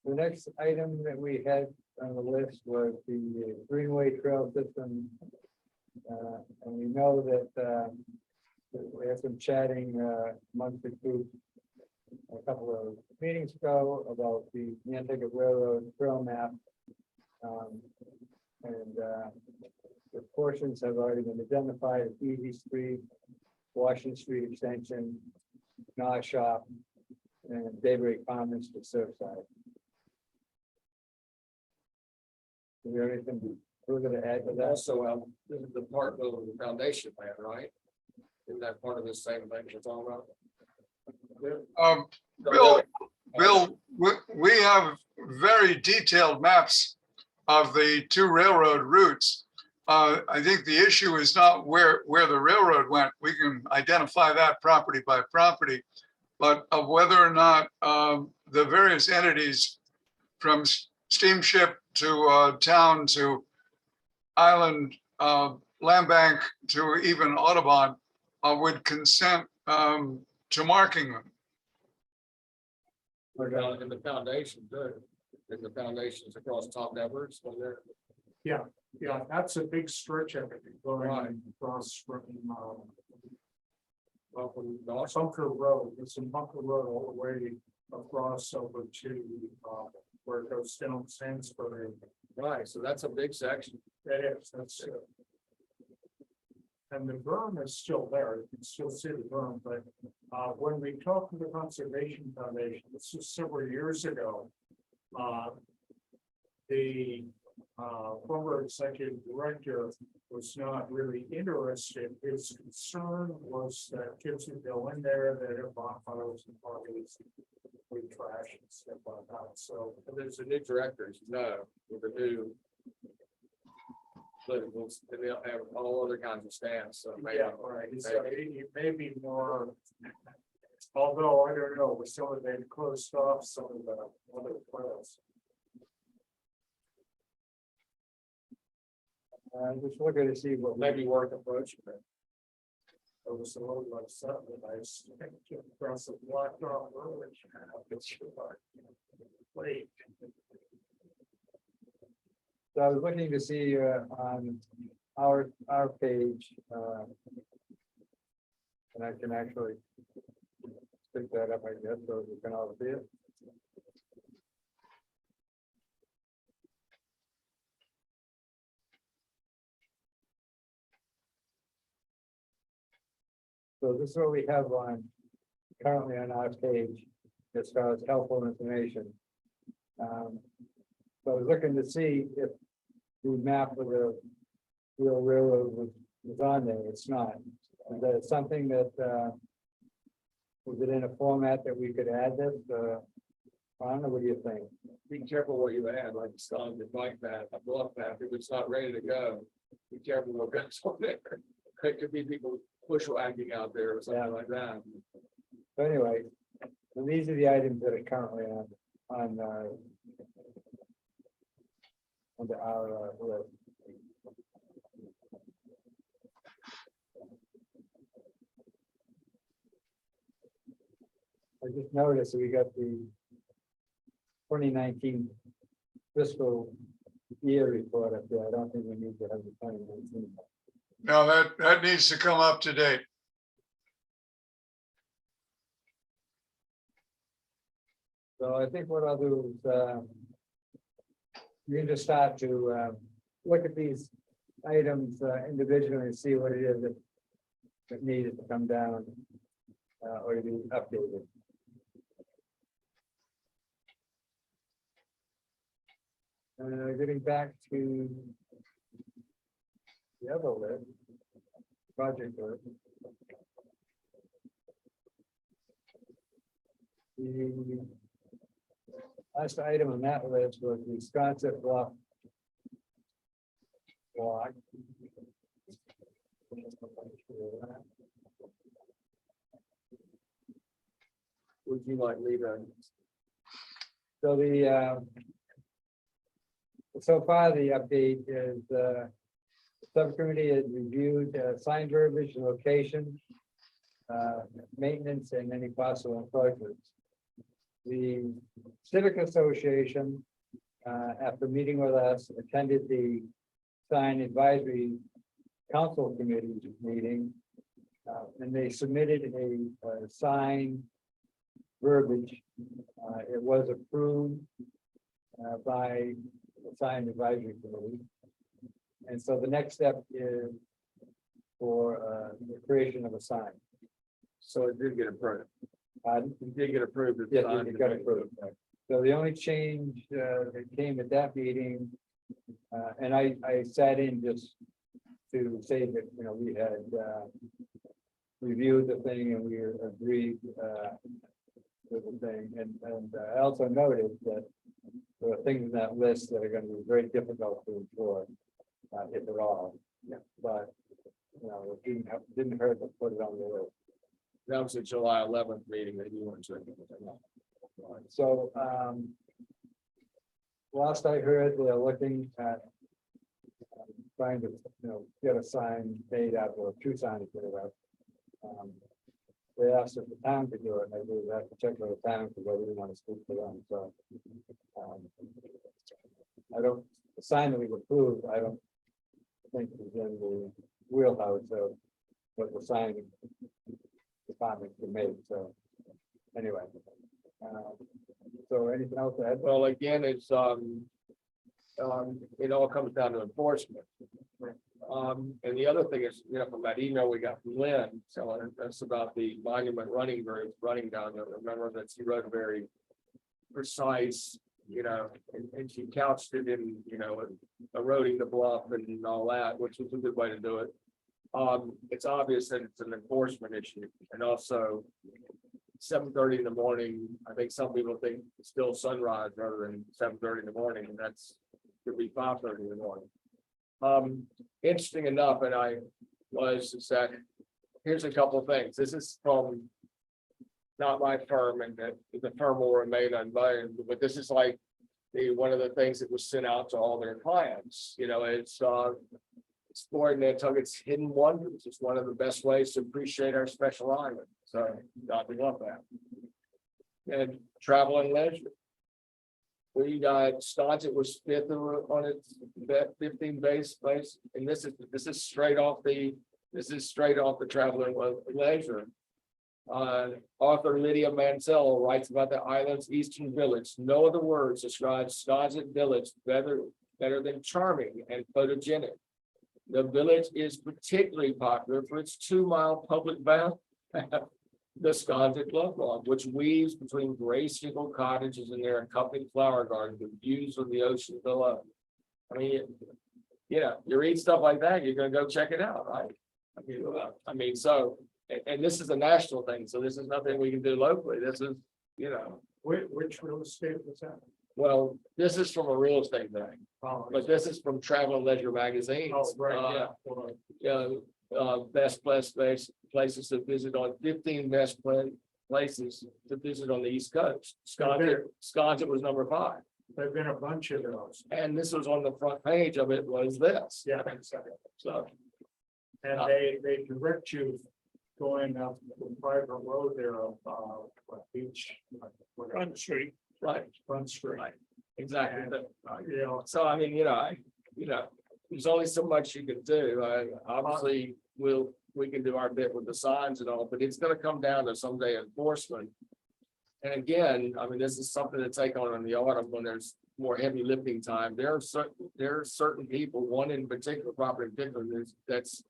The next item that we had on the list was the Greenway Trail System. And we know that we had some chatting amongst the group a couple of meetings ago about the Nantucket Railroad Trail Map. And the portions have already been identified: Easy Street, Washington Street Extension, Gnaw Shop, and Daybreak Commons to Surfside. Do we have anything further to add to and that? also, this is the part of the foundation plan, right? Is that part of the same thing you're talking about? Bill, we have very detailed maps of the 2 railroad routes. I think the issue is not where the railroad went. We can identify that property by property, but of whether or not the various entities from steamship to town to island, land bank to even Audubon would consent to marking them. In the foundation, good. In the foundations across Top Nevers, so there. Yeah, that's a big stretch of it Right. going across from, Well, from the Bunker Road. It's in Bunker Road all the way across over to, where it goes down Sandsbury. right, so that's a big section. That is, that's. And the berm is still there. You can still see the berm, but, when we talked to the Conservation Foundation, this was several years ago. The former executive director was not really interested. His concern was that kids would go in there, that have bonfires and parties, with trash and stuff like that. So And there's a new director, as you know, with a new. Politicals, and they'll have all other kinds of stands, so maybe. yeah, right. So he may be more. Although I don't know, with some of them closed off some of the other trails. Just looking to see what. Maybe worth approaching it. It was a little upset that I across the block off road. Wait. So I was looking to see on our page. And I can actually pick that up, I guess, so you can all see it. So this is what we have currently on our page as far as helpful information. So I was looking to see if the map of the real railroad was on there. It's not. Is that something that, was it in a format that we could add this? I don't know, what do you think? Be careful what you add, like on the bike path, a bluff path, if it's not ready to go. Be careful what goes on there. It could be people bushwhacking out there or Yeah. something like that. So anyway, and these are the items that are currently on under our list. I just noticed we got the 2019 fiscal year report up there. I don't think we need to have the 2019. Now that needs to come up to date. So I think what I'll do is, you can just start to look at these items individually and see what it is that needed to come down or to be updated. Getting back to the other list, project list. The last item on that list was the Sconset Bluff walk. would you like me to? So so far the update is, the subcommittee has reviewed sign verbiage, location, maintenance, and any possible encroachments. The Civic Association, after meeting with us, attended the sign advisory council committee meeting. And they submitted a sign verbiage. It was approved by the sign advisory committee. And so the next step is for the creation of a sign. So it did get approved. Pardon? It did get approved. at the Yes, time. it got approved. So the only change that came at that meeting, and I sat in just to say that, you know, we had reviewed the thing and we agreed with the thing, and I also noted that there are things in that list that are gonna be very difficult to enforce, if at all. But, you know, it didn't hurt to put it on the list. That was the July 11th meeting that you went to. So, last I heard, they're looking at trying to, you know, get a sign made up or two signs made up. They asked if the town could do it, and I do that particular town because I didn't want to speak for them, so. I don't, the sign that we've approved, I don't think is in the wheelhouse of what the sign department can make, so. Anyway. So anything else to add? Well, again, it's, it all comes down to enforcement. And the other thing is, you know, from that email we got from Lynn, telling us about the monument running group running down there. Remember that she wrote a very precise, you know, and she couched it in, you know, eroding the bluff and all that, which was a good way to do it. It's obvious that it's an enforcement issue, and also 7:30 in the morning. I think some people think it's still sunrise rather than 7:30 in the morning, and that's could be 5:30 in the morning. Interesting enough, and is that here's a couple of things. This is from not my firm, and that the firm will remain unbiased, but this is like one of the things that was sent out to all their clients. You know, it's exploring Nantucket's hidden wonders. It's one of the best ways to appreciate our special island. So, God, we love that. And travel and leisure. We got Sconset was fifth on its 15 base place, and this is straight off the travel and leisure. Author Lydia Mansell writes about the island's eastern village. No other words describe Sconset village better than charming and photogenic. The village is particularly popular for its 2-mile public bath, the Sconset Love Lawn, which weaves between graceful cottages and their accompanying flower gardens with views of the ocean below. I mean, you know, you read stuff like that, you're gonna go check it out, right? I mean, so, and this is a national thing, so this is nothing we can do locally. This is, you know, Which real estate was that? well, this is from a real estate thing, but this is from Travel and Leisure magazine. Oh, right, yeah. Best places to visit on 15 best places to visit on the East Coast. Sconset was number 5. There've been a bunch of those. And this was on the front page of it was this. Yeah. So, And they direct you going up the private road there of beach. whatever, Front Street. right, Front Street. right, exactly. You know, So I mean, you know, there's only so much you can do. Obviously, we can do our bit with the signs and all, but it's gonna come down to someday enforcement. And again, I mean, this is something to take on in the autumn when there's more heavy lifting time. There are certain people, one in particular, property in particular, that's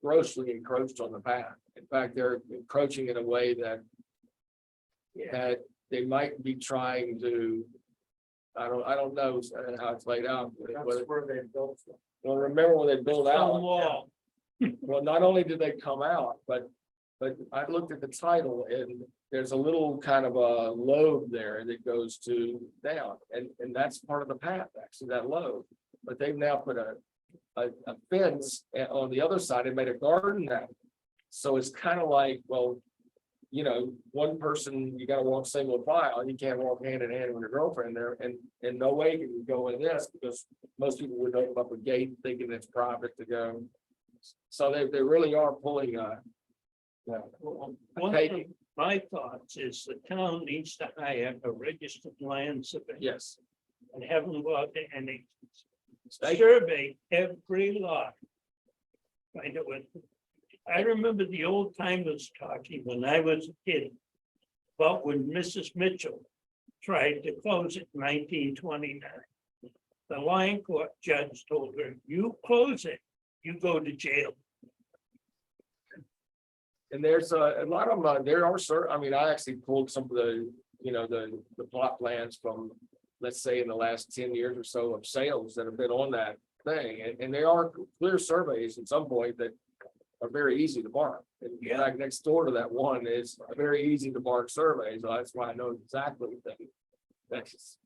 grossly encroached on the path. In fact, they're encroaching in a way that they might be trying to, I don't know how it's laid out. that's where they built them. Well, remember when they built Stone out, wall. well, not only did they come out, but I looked at the title and there's a little kind of a lobe there that goes to down, and that's part of the path, actually, that lobe. But they've now put a fence on the other side and made a garden now. So it's kind of like, well, you know, one person, you gotta walk single file, you can't walk hand in hand with your girlfriend there, and no way can you go in this, because most people would open up a gate thinking it's private to go. So they really are pulling, One Okay. of my thoughts is the town needs to hire a registered land surveyor yes. and have them go out there and they They- survey every lot. Find out what, I remember the old timers talking when I was a kid about when Mrs. Mitchell tried to close it in 1929. The Lion Court judge told her, you close it, you go to jail. And there's a lot of them, there are certain, I mean, I actually pulled some of the, you know, the plot plans from, let's say, in the last 10 years or so of sales that have been on that thing, and they are clear surveys at some point that are very easy to mark. And Yeah. like next door to that one is a very easy to mark survey, so that's why I know exactly that. That's,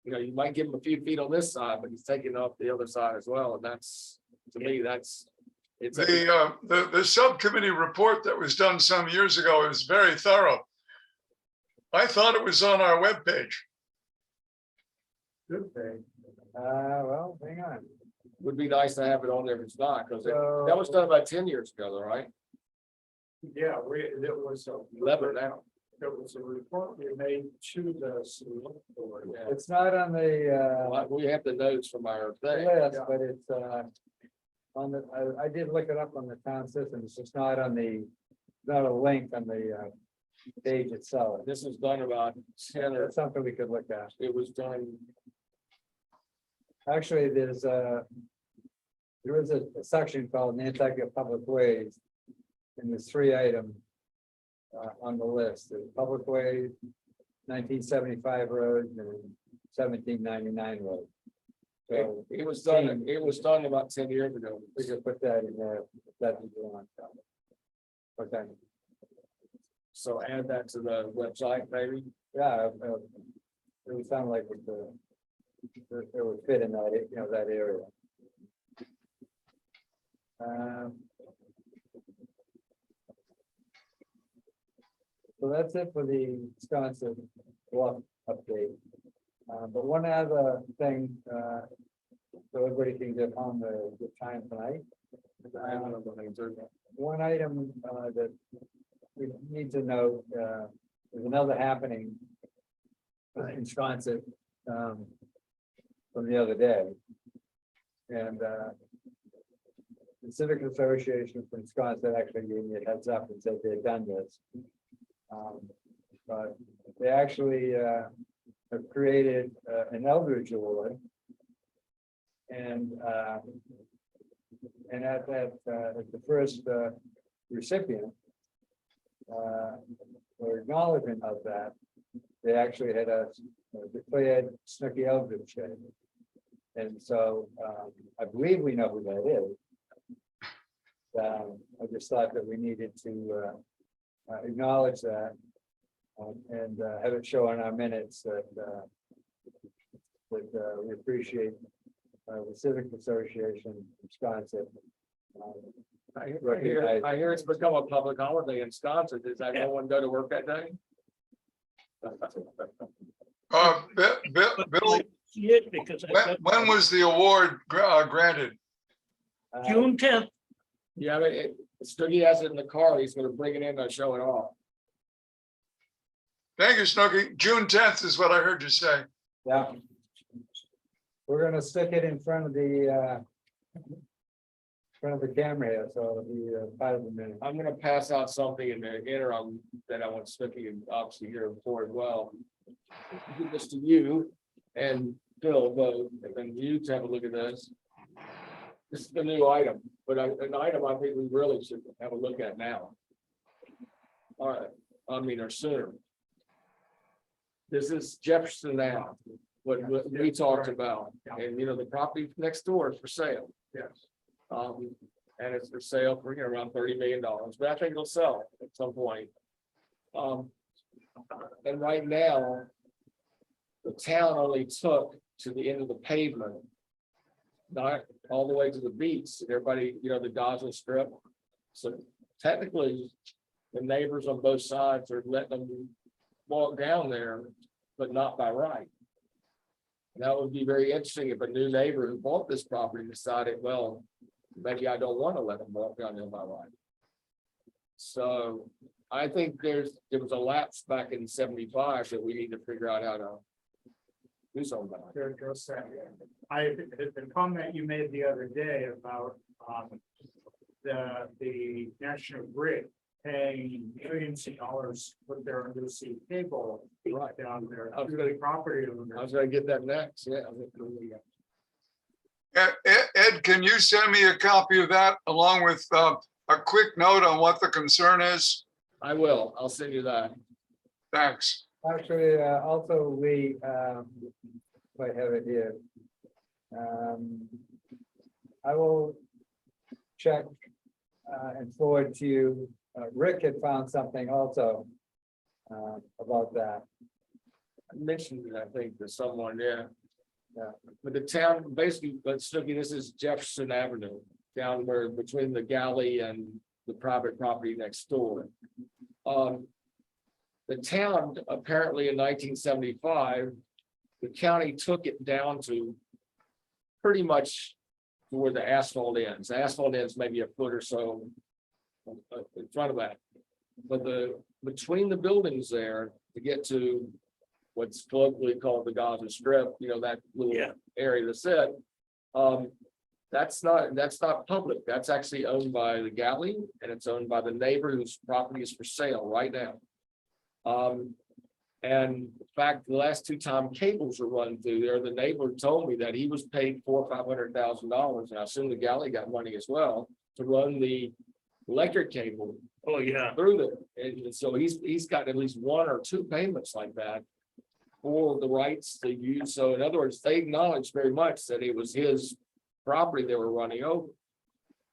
you know, you might give him a few feet on this side, but he's taking off the other side as well, and that's, to me, that's. It's a- The subcommittee report that was done some years ago is very thorough. I thought it was on our webpage. Good thing. Well, hang on. would be nice to have it on there if it's not, because So- that was done about 10 years ago, though, right? Yeah, there was a. 11 now. There was a report we made to the select board. Yeah. It's not on the We have the notes from our thing. list, but it's on the, I did look it up on the town system. It's just not on the, not a link on the page itself. This was done about 10 or, That's something we could look at. it was done, Actually, there is a section called Nantucket Public Ways. And there's 3 items on the list. There's public ways, 1975 road and 1799 road. So it was done about 10 years ago. we could put that in there. If that's what you want. Okay, So add that to the website, maybe. yeah, it would sound like it would fit in that, you know, that area. So that's it for the Wisconsin bluff update. But one other thing, so everybody can get on the time tonight. I don't know what names are. One item that we need to note, there's another happening in Wisconsin from the other day. And the Civic Association from Wisconsin actually gave me a heads up and said they'd done this. But they actually have created an Eldridge Award. And at that, at the first recipient, or acknowledgement of that, they actually had a declared Snooky Eldridge Day. And so I believe we know who that is. I just thought that we needed to acknowledge that and have it show in our minutes that we appreciate the Civic Association of Wisconsin. I hear it's become a public holiday in Wisconsin. Does everyone go to work that day? Bill, See it because I got when was the award granted? June 10th. Yeah, I mean, Snooki has it in the car. He's gonna bring it in and show it off. Thank you, Snooki. June 10th is what I heard you say. Yeah. We're gonna stick it in front of the camera here, so it'll be part of the minute. I'm gonna pass out something in the interim that I want Snooki and obviously here for as well. Give this to you and Bill both, and then you to have a look at this. This is the new item, but an item I think we really should have a look at now. All right, I mean, or sooner. This is Jefferson now, what we talked about, and you know, the property next door is for sale. Yes. And it's for sale for, you know, around $30 million, but I think it'll sell at some point. And right now, the town only took to the end of the pavement, not all the way to the beach. Everybody, you know, the Dodger Strip. So technically, the neighbors on both sides are letting them walk down there, but not by right. And that would be very interesting if a new neighbor who bought this property decided, well, maybe I don't want to let them walk down there by right. So I think there was a lapse back in 75 that we need to figure out how to do something about. There goes that. The comment you made the other day about, the National Grid paying millions of dollars to put their undersea cable right down there. I was To gonna- the property I owners. was gonna get that next, yeah. Ed, can you send me a copy of that along with a quick note on what the concern is? I will, I'll send you that. Thanks. Actually, also, Lee, if I have it here. I will check and forward to you. Rick had found something also about that. I mentioned it, I think, to someone, yeah. Yeah. But the town, basically, but Snooki, this is Jefferson Avenue, down where between the galley and the private property next door. The town, apparently in 1975, the county took it down to pretty much where the asphalt ends. The asphalt ends maybe a foot or so in front of that. But between the buildings there, to get to what's colloquially called the Gaza Strip, you know, that little Yeah. area that's it. That's not public. That's actually owned by the galley, and it's owned by the neighbor whose property is for sale right now. And in fact, the last two time cables were run through there, the neighbor told me that he was paid $400,000 or $500,000, and I assume the galley got money as well to run the electric cable Oh, yeah. through there. And so he's got at least one or two payments like that for the rights to use. So in other words, they acknowledged very much that it was his property they were running over.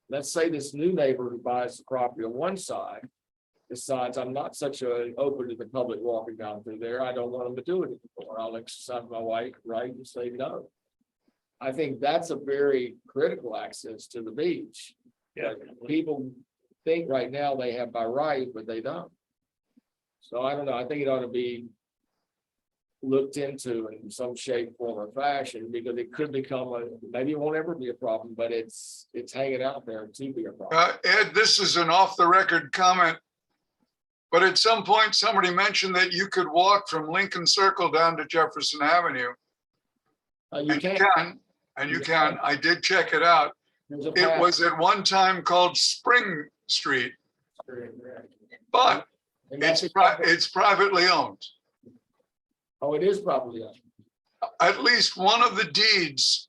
Let's say this new neighbor who buys the property on one side decides, I'm not such a open to the public walking down through there. I don't want them to do it anymore. I'll exercise my right and say no. I think that's a very critical access to the beach. Yeah. People think right now they have by right, but they don't. So I don't know. I think it ought to be looked into in some shape, form, or fashion, because it could become maybe it won't ever be a problem, but it's hanging out there to be a problem. Ed, this is an off the record comment. But at some point, somebody mentioned that you could walk from Lincoln Circle down to Jefferson Avenue. You And can't. and you can. I did check it out. There's a It path. was at one time called Spring Street, but And that's it's privately owned. Oh, it is probably. At least one of the deeds,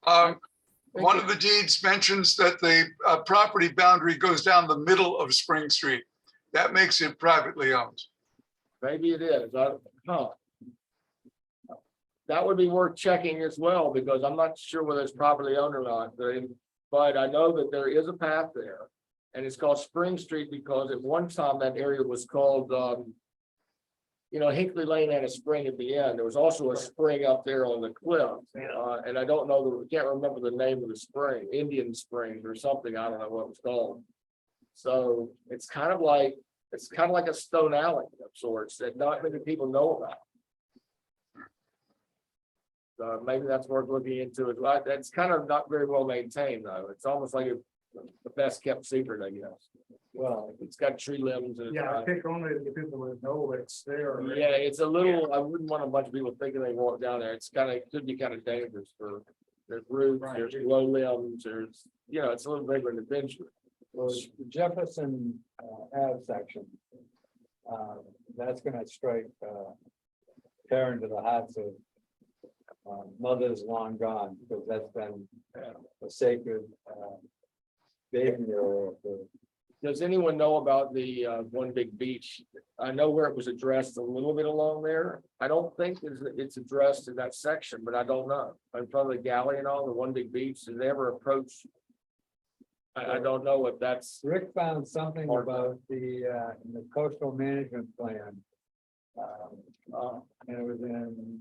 one of the deeds mentions that the property boundary goes down the middle of Spring Street. That makes it privately owned. Maybe it is. That would be worth checking as well, because I'm not sure whether it's properly owned or not. But I know that there is a path there. And it's called Spring Street because at one time that area was called, Hinkley Lane had a spring at the end. There was also a spring up there on the cliff. And I don't know, can't remember the name of the spring, Indian Springs or something. I don't know what it was called. So it's kind of like a stone alley of sorts that not many people know about. So maybe that's worth looking into as well. That's kind of not very well maintained though. It's almost like the best kept secret, I guess. Well, It's got tree limbs and. Yeah, I think only the people that know it's there. Yeah, it's a little, I wouldn't want a bunch of people thinking they walk down there. It's kind of, could be kind of dangerous there's roots, there's low limbs, it's a little bit of an adventure. well, the Jefferson Ave section. That's gonna strike tear into the hearts of mothers long gone, because that's been a sacred baby or Does anyone know about the One Big Beach? I know where it was addressed a little bit along there. I don't think it's addressed in that section, but I don't know. In front of the galley and all, the One Big Beach, did they ever approach? I don't know if that's, Rick found something about the coastal management plan. And it was in.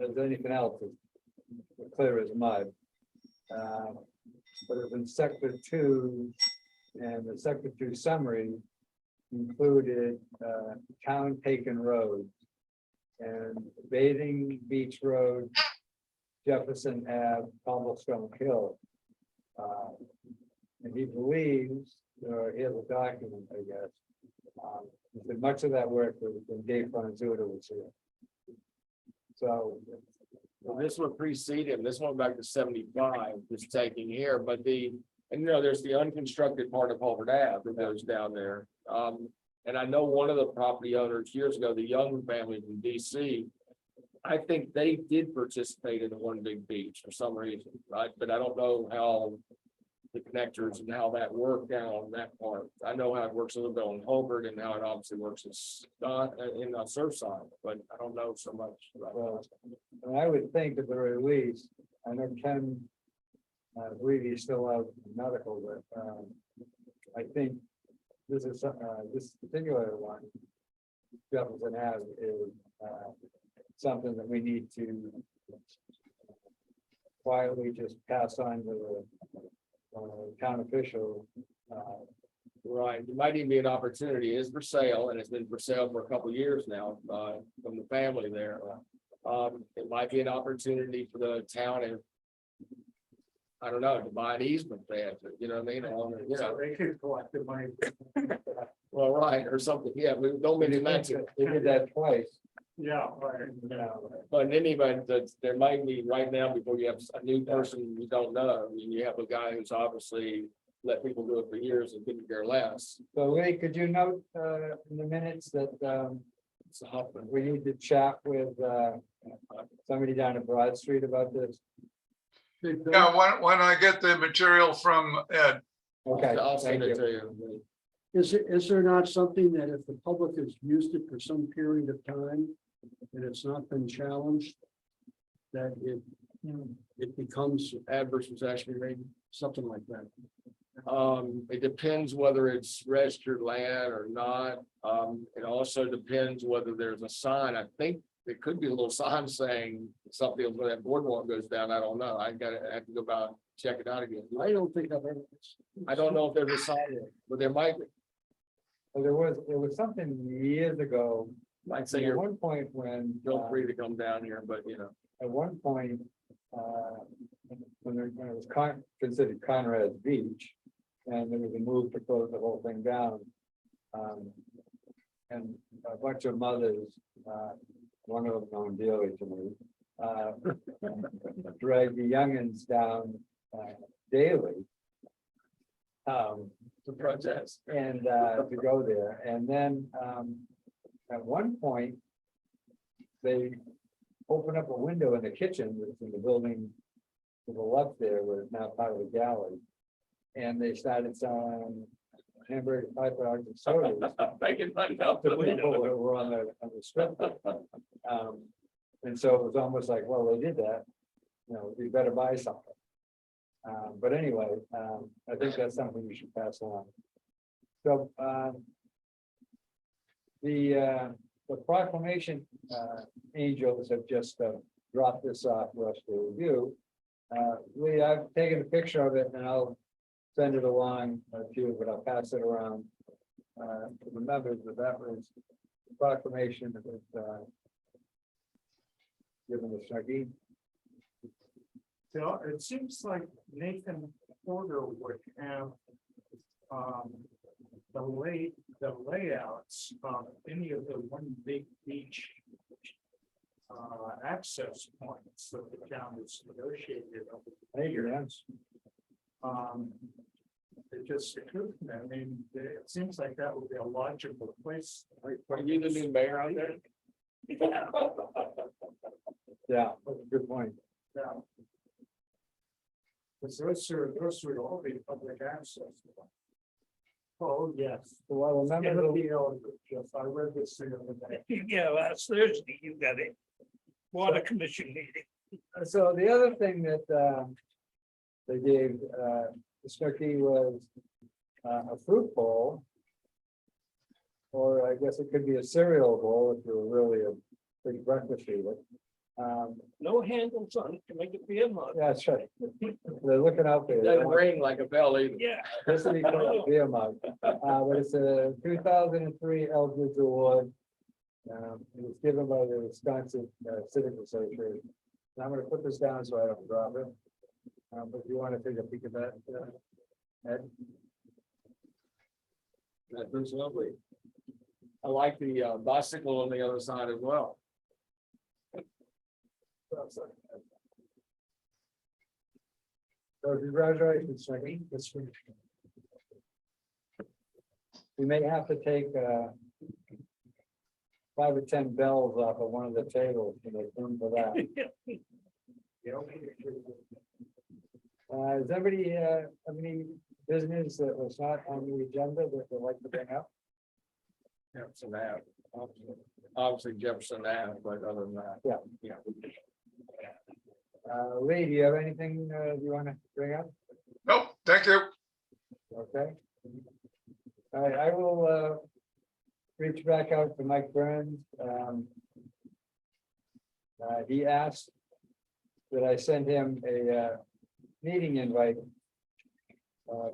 As anything else, it's clear as mud. But it was in sector 2, And the secretary summary included town taken roads. And Bathing Beach Road, Jefferson Ave, Cobblestone Hill. And he believes, or he has a document, I guess. That much of that work was when Dave Fonzuta was here. So. Well, this would precede him. This one back to 75, this taking here, but and you know, there's the unconstructed part of Hulbert Ave that goes down there. And I know one of the property owners years ago, the Young family from DC. I think they did participate in the One Big Beach for some reason, right? But I don't know how the connectors and how that worked down on that part. I know how it works a little bit on Hulbert and how it obviously works in Surfside, but I don't know so much about Well, and I would think at the very least, I know Ken, I believe he's still out in medical, but I think this is, this particular one, Jefferson Ave is something that we need to quietly just pass on to the town official. Right, it might even be an opportunity, it is for sale, and it's been for sale for a couple of years now, from the family there. It might be an opportunity for the town and I don't know, to buy an easement there, you know what I mean? You So know, they could collect the money. well, right, or something, yeah, we don't mean to mention, They did that twice. Yeah, right. but in any event, that there might be right now, before you have a new person you don't know, I mean, you have a guy who's obviously let people do it for years and couldn't care less. So Lee, could you note in the minutes that It's a Huffman. we need to chat with somebody down at Broad Street about this? Yeah, when I get the material from Ed. Okay, I'll thank send it you. to you. Is there not something that if the public has used it for some period of time and it's not been challenged, that it becomes Adverse possession rating. something like that? It depends whether it's registered land or not. It also depends whether there's a sign. I think there could be a little sign saying something when that boardwalk goes down. I don't know. I have to go about check it out again. I don't think I've ever. I don't know if there's a sign there, but there might be. Well, there was something years ago, I'd say at you're one point when. feel free to come down here, but you know. At one point, when it was considered Conrad's Beach, and there was a move to close the whole thing down. And a bunch of mothers, one of them known dearly to me, dragged the youngins down daily. The protest. And to go there, and then at one point, they opened up a window in the kitchen that's in the building to the left there, where it's now part of the gallery. And they started selling hamburger, hot dogs, and sodas. Making money out The the people window. that were on the strip. And so it was almost like, well, they did that, you know, we better buy something. But anyway, I think that's something we should pass along. So, the proclamation, angels have just dropped this off for us to review. Lee, I've taken a picture of it and I'll send it along to you, but I'll pass it around to the members, but that was the proclamation that was given to Shaggy. So it seems like Nathan Porter would have the layouts of any of the One Big Beach access points that the town has negotiated over the Hey, years. It just occurred to me, I mean, it seems like that would be a logical place. Are you the new mayor out there? Yeah, good point. Yeah. Because those would all be public access. Oh, yes. Well, remember, It'll be eligible, Jeff. I read this the other day. Yeah, last Thursday, you got it. Water Commission meeting. so the other thing that they gave Snooki was a fruit bowl. Or I guess it could be a cereal bowl if you're really a big breakfast eater. No handles on it to make it be a mug. That's right. They're looking out for you. Doesn't ring like a bell either. Yeah. This will be called a beer mug, but it's a 2003 Eldridge Award. It was given by the Wisconsin Civic Association. And I'm gonna put this down so I don't drop it. But if you want to take a peek at that, Ed? That was lovely. I like the bicycle on the other side as well. So congratulations, Frankie. That's great. We may have to take 5 or 10 bells off of one of the tables, you know, for that. Does anybody have any business that was not on the agenda that they'd like to bring up? Jefferson Ave. Obviously Jefferson Ave, but other than that. Yeah. Lee, do you have anything you want to bring up? Nope, thank you. Okay. All right, I will reach back out to Mike Burns. He asked that I send him a meeting invite, a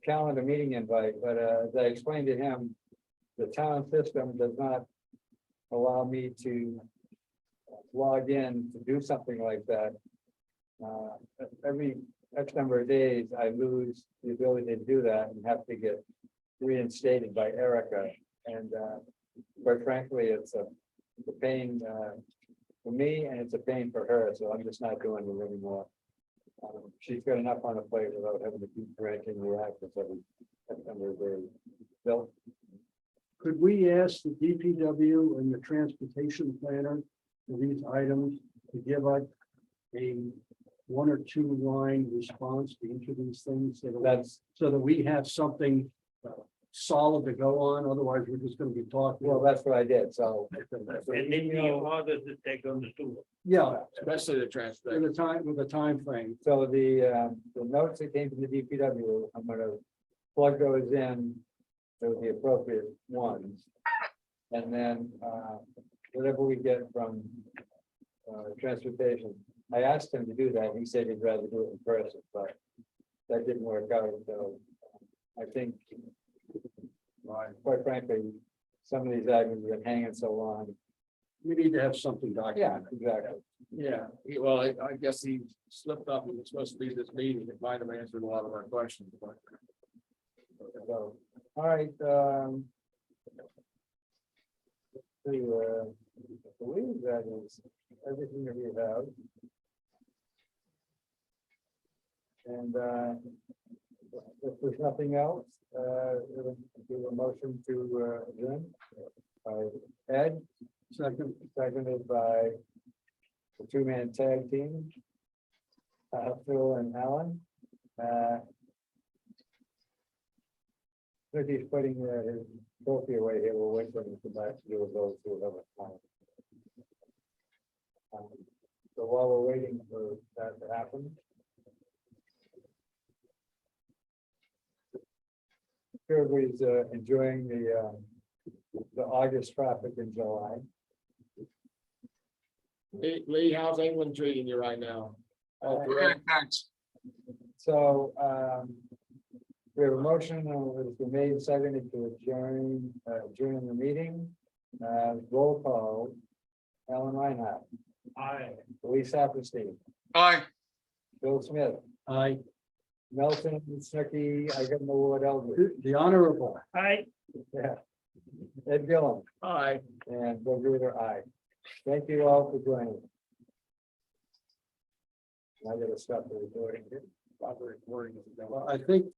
calendar meeting invite, but as I explained to him, the town system does not allow me to log in to do something like that. Every X number of days, I lose the ability to do that and have to get reinstated by Erica. And quite frankly, it's a pain for me and it's a pain for her, so I'm just not doing it anymore. She's got enough on the plate without having to keep granting the access every X number of days. Bill? Could we ask the DPW and the transportation planner for these items to give us a 1 or 2 line response to each of these things? So that we have something solid to go on, otherwise we're just gonna be talking. Well, that's what I did, so. And then you order that they're gonna do it. Yeah, Especially the transportation. with a time frame. So the notes that came from the DPW, I'm gonna plug those in to the appropriate ones. And then whatever we get from transportation, I asked him to do that. He said he'd rather do it in person, but that didn't work out. So I think, quite frankly, some of these items have been hanging so long. We need to have something Yeah, documented. exactly. Yeah, well, I guess he slipped up when it's supposed to be this meeting. It might have answered a lot of our questions, but. So, all right. I believe that is everything that we have. And if there's nothing else, we'll do a motion to adjourn. By Ed, seconded by the 2-man tag team. Phil and Alan. He's putting his trophy away here. We'll wait for him to come back to do those who have a time. So while we're waiting for that to happen. Everybody's enjoying the August traffic in July. Lee, how's England treating you right now? Okay, thanks. So we have a motion that has been made and seconded to adjourn the meeting. Roll call. Alan Reinhardt. Aye. Lee Saperstein. Aye. Bill Smith. Aye. Nelson Snooky. I got no word Eldridge. The honorable. I Yeah. Ed Gillum Hi. and Bill Gruder, aye. Thank you all for joining. I gotta stop the recording. Well, I think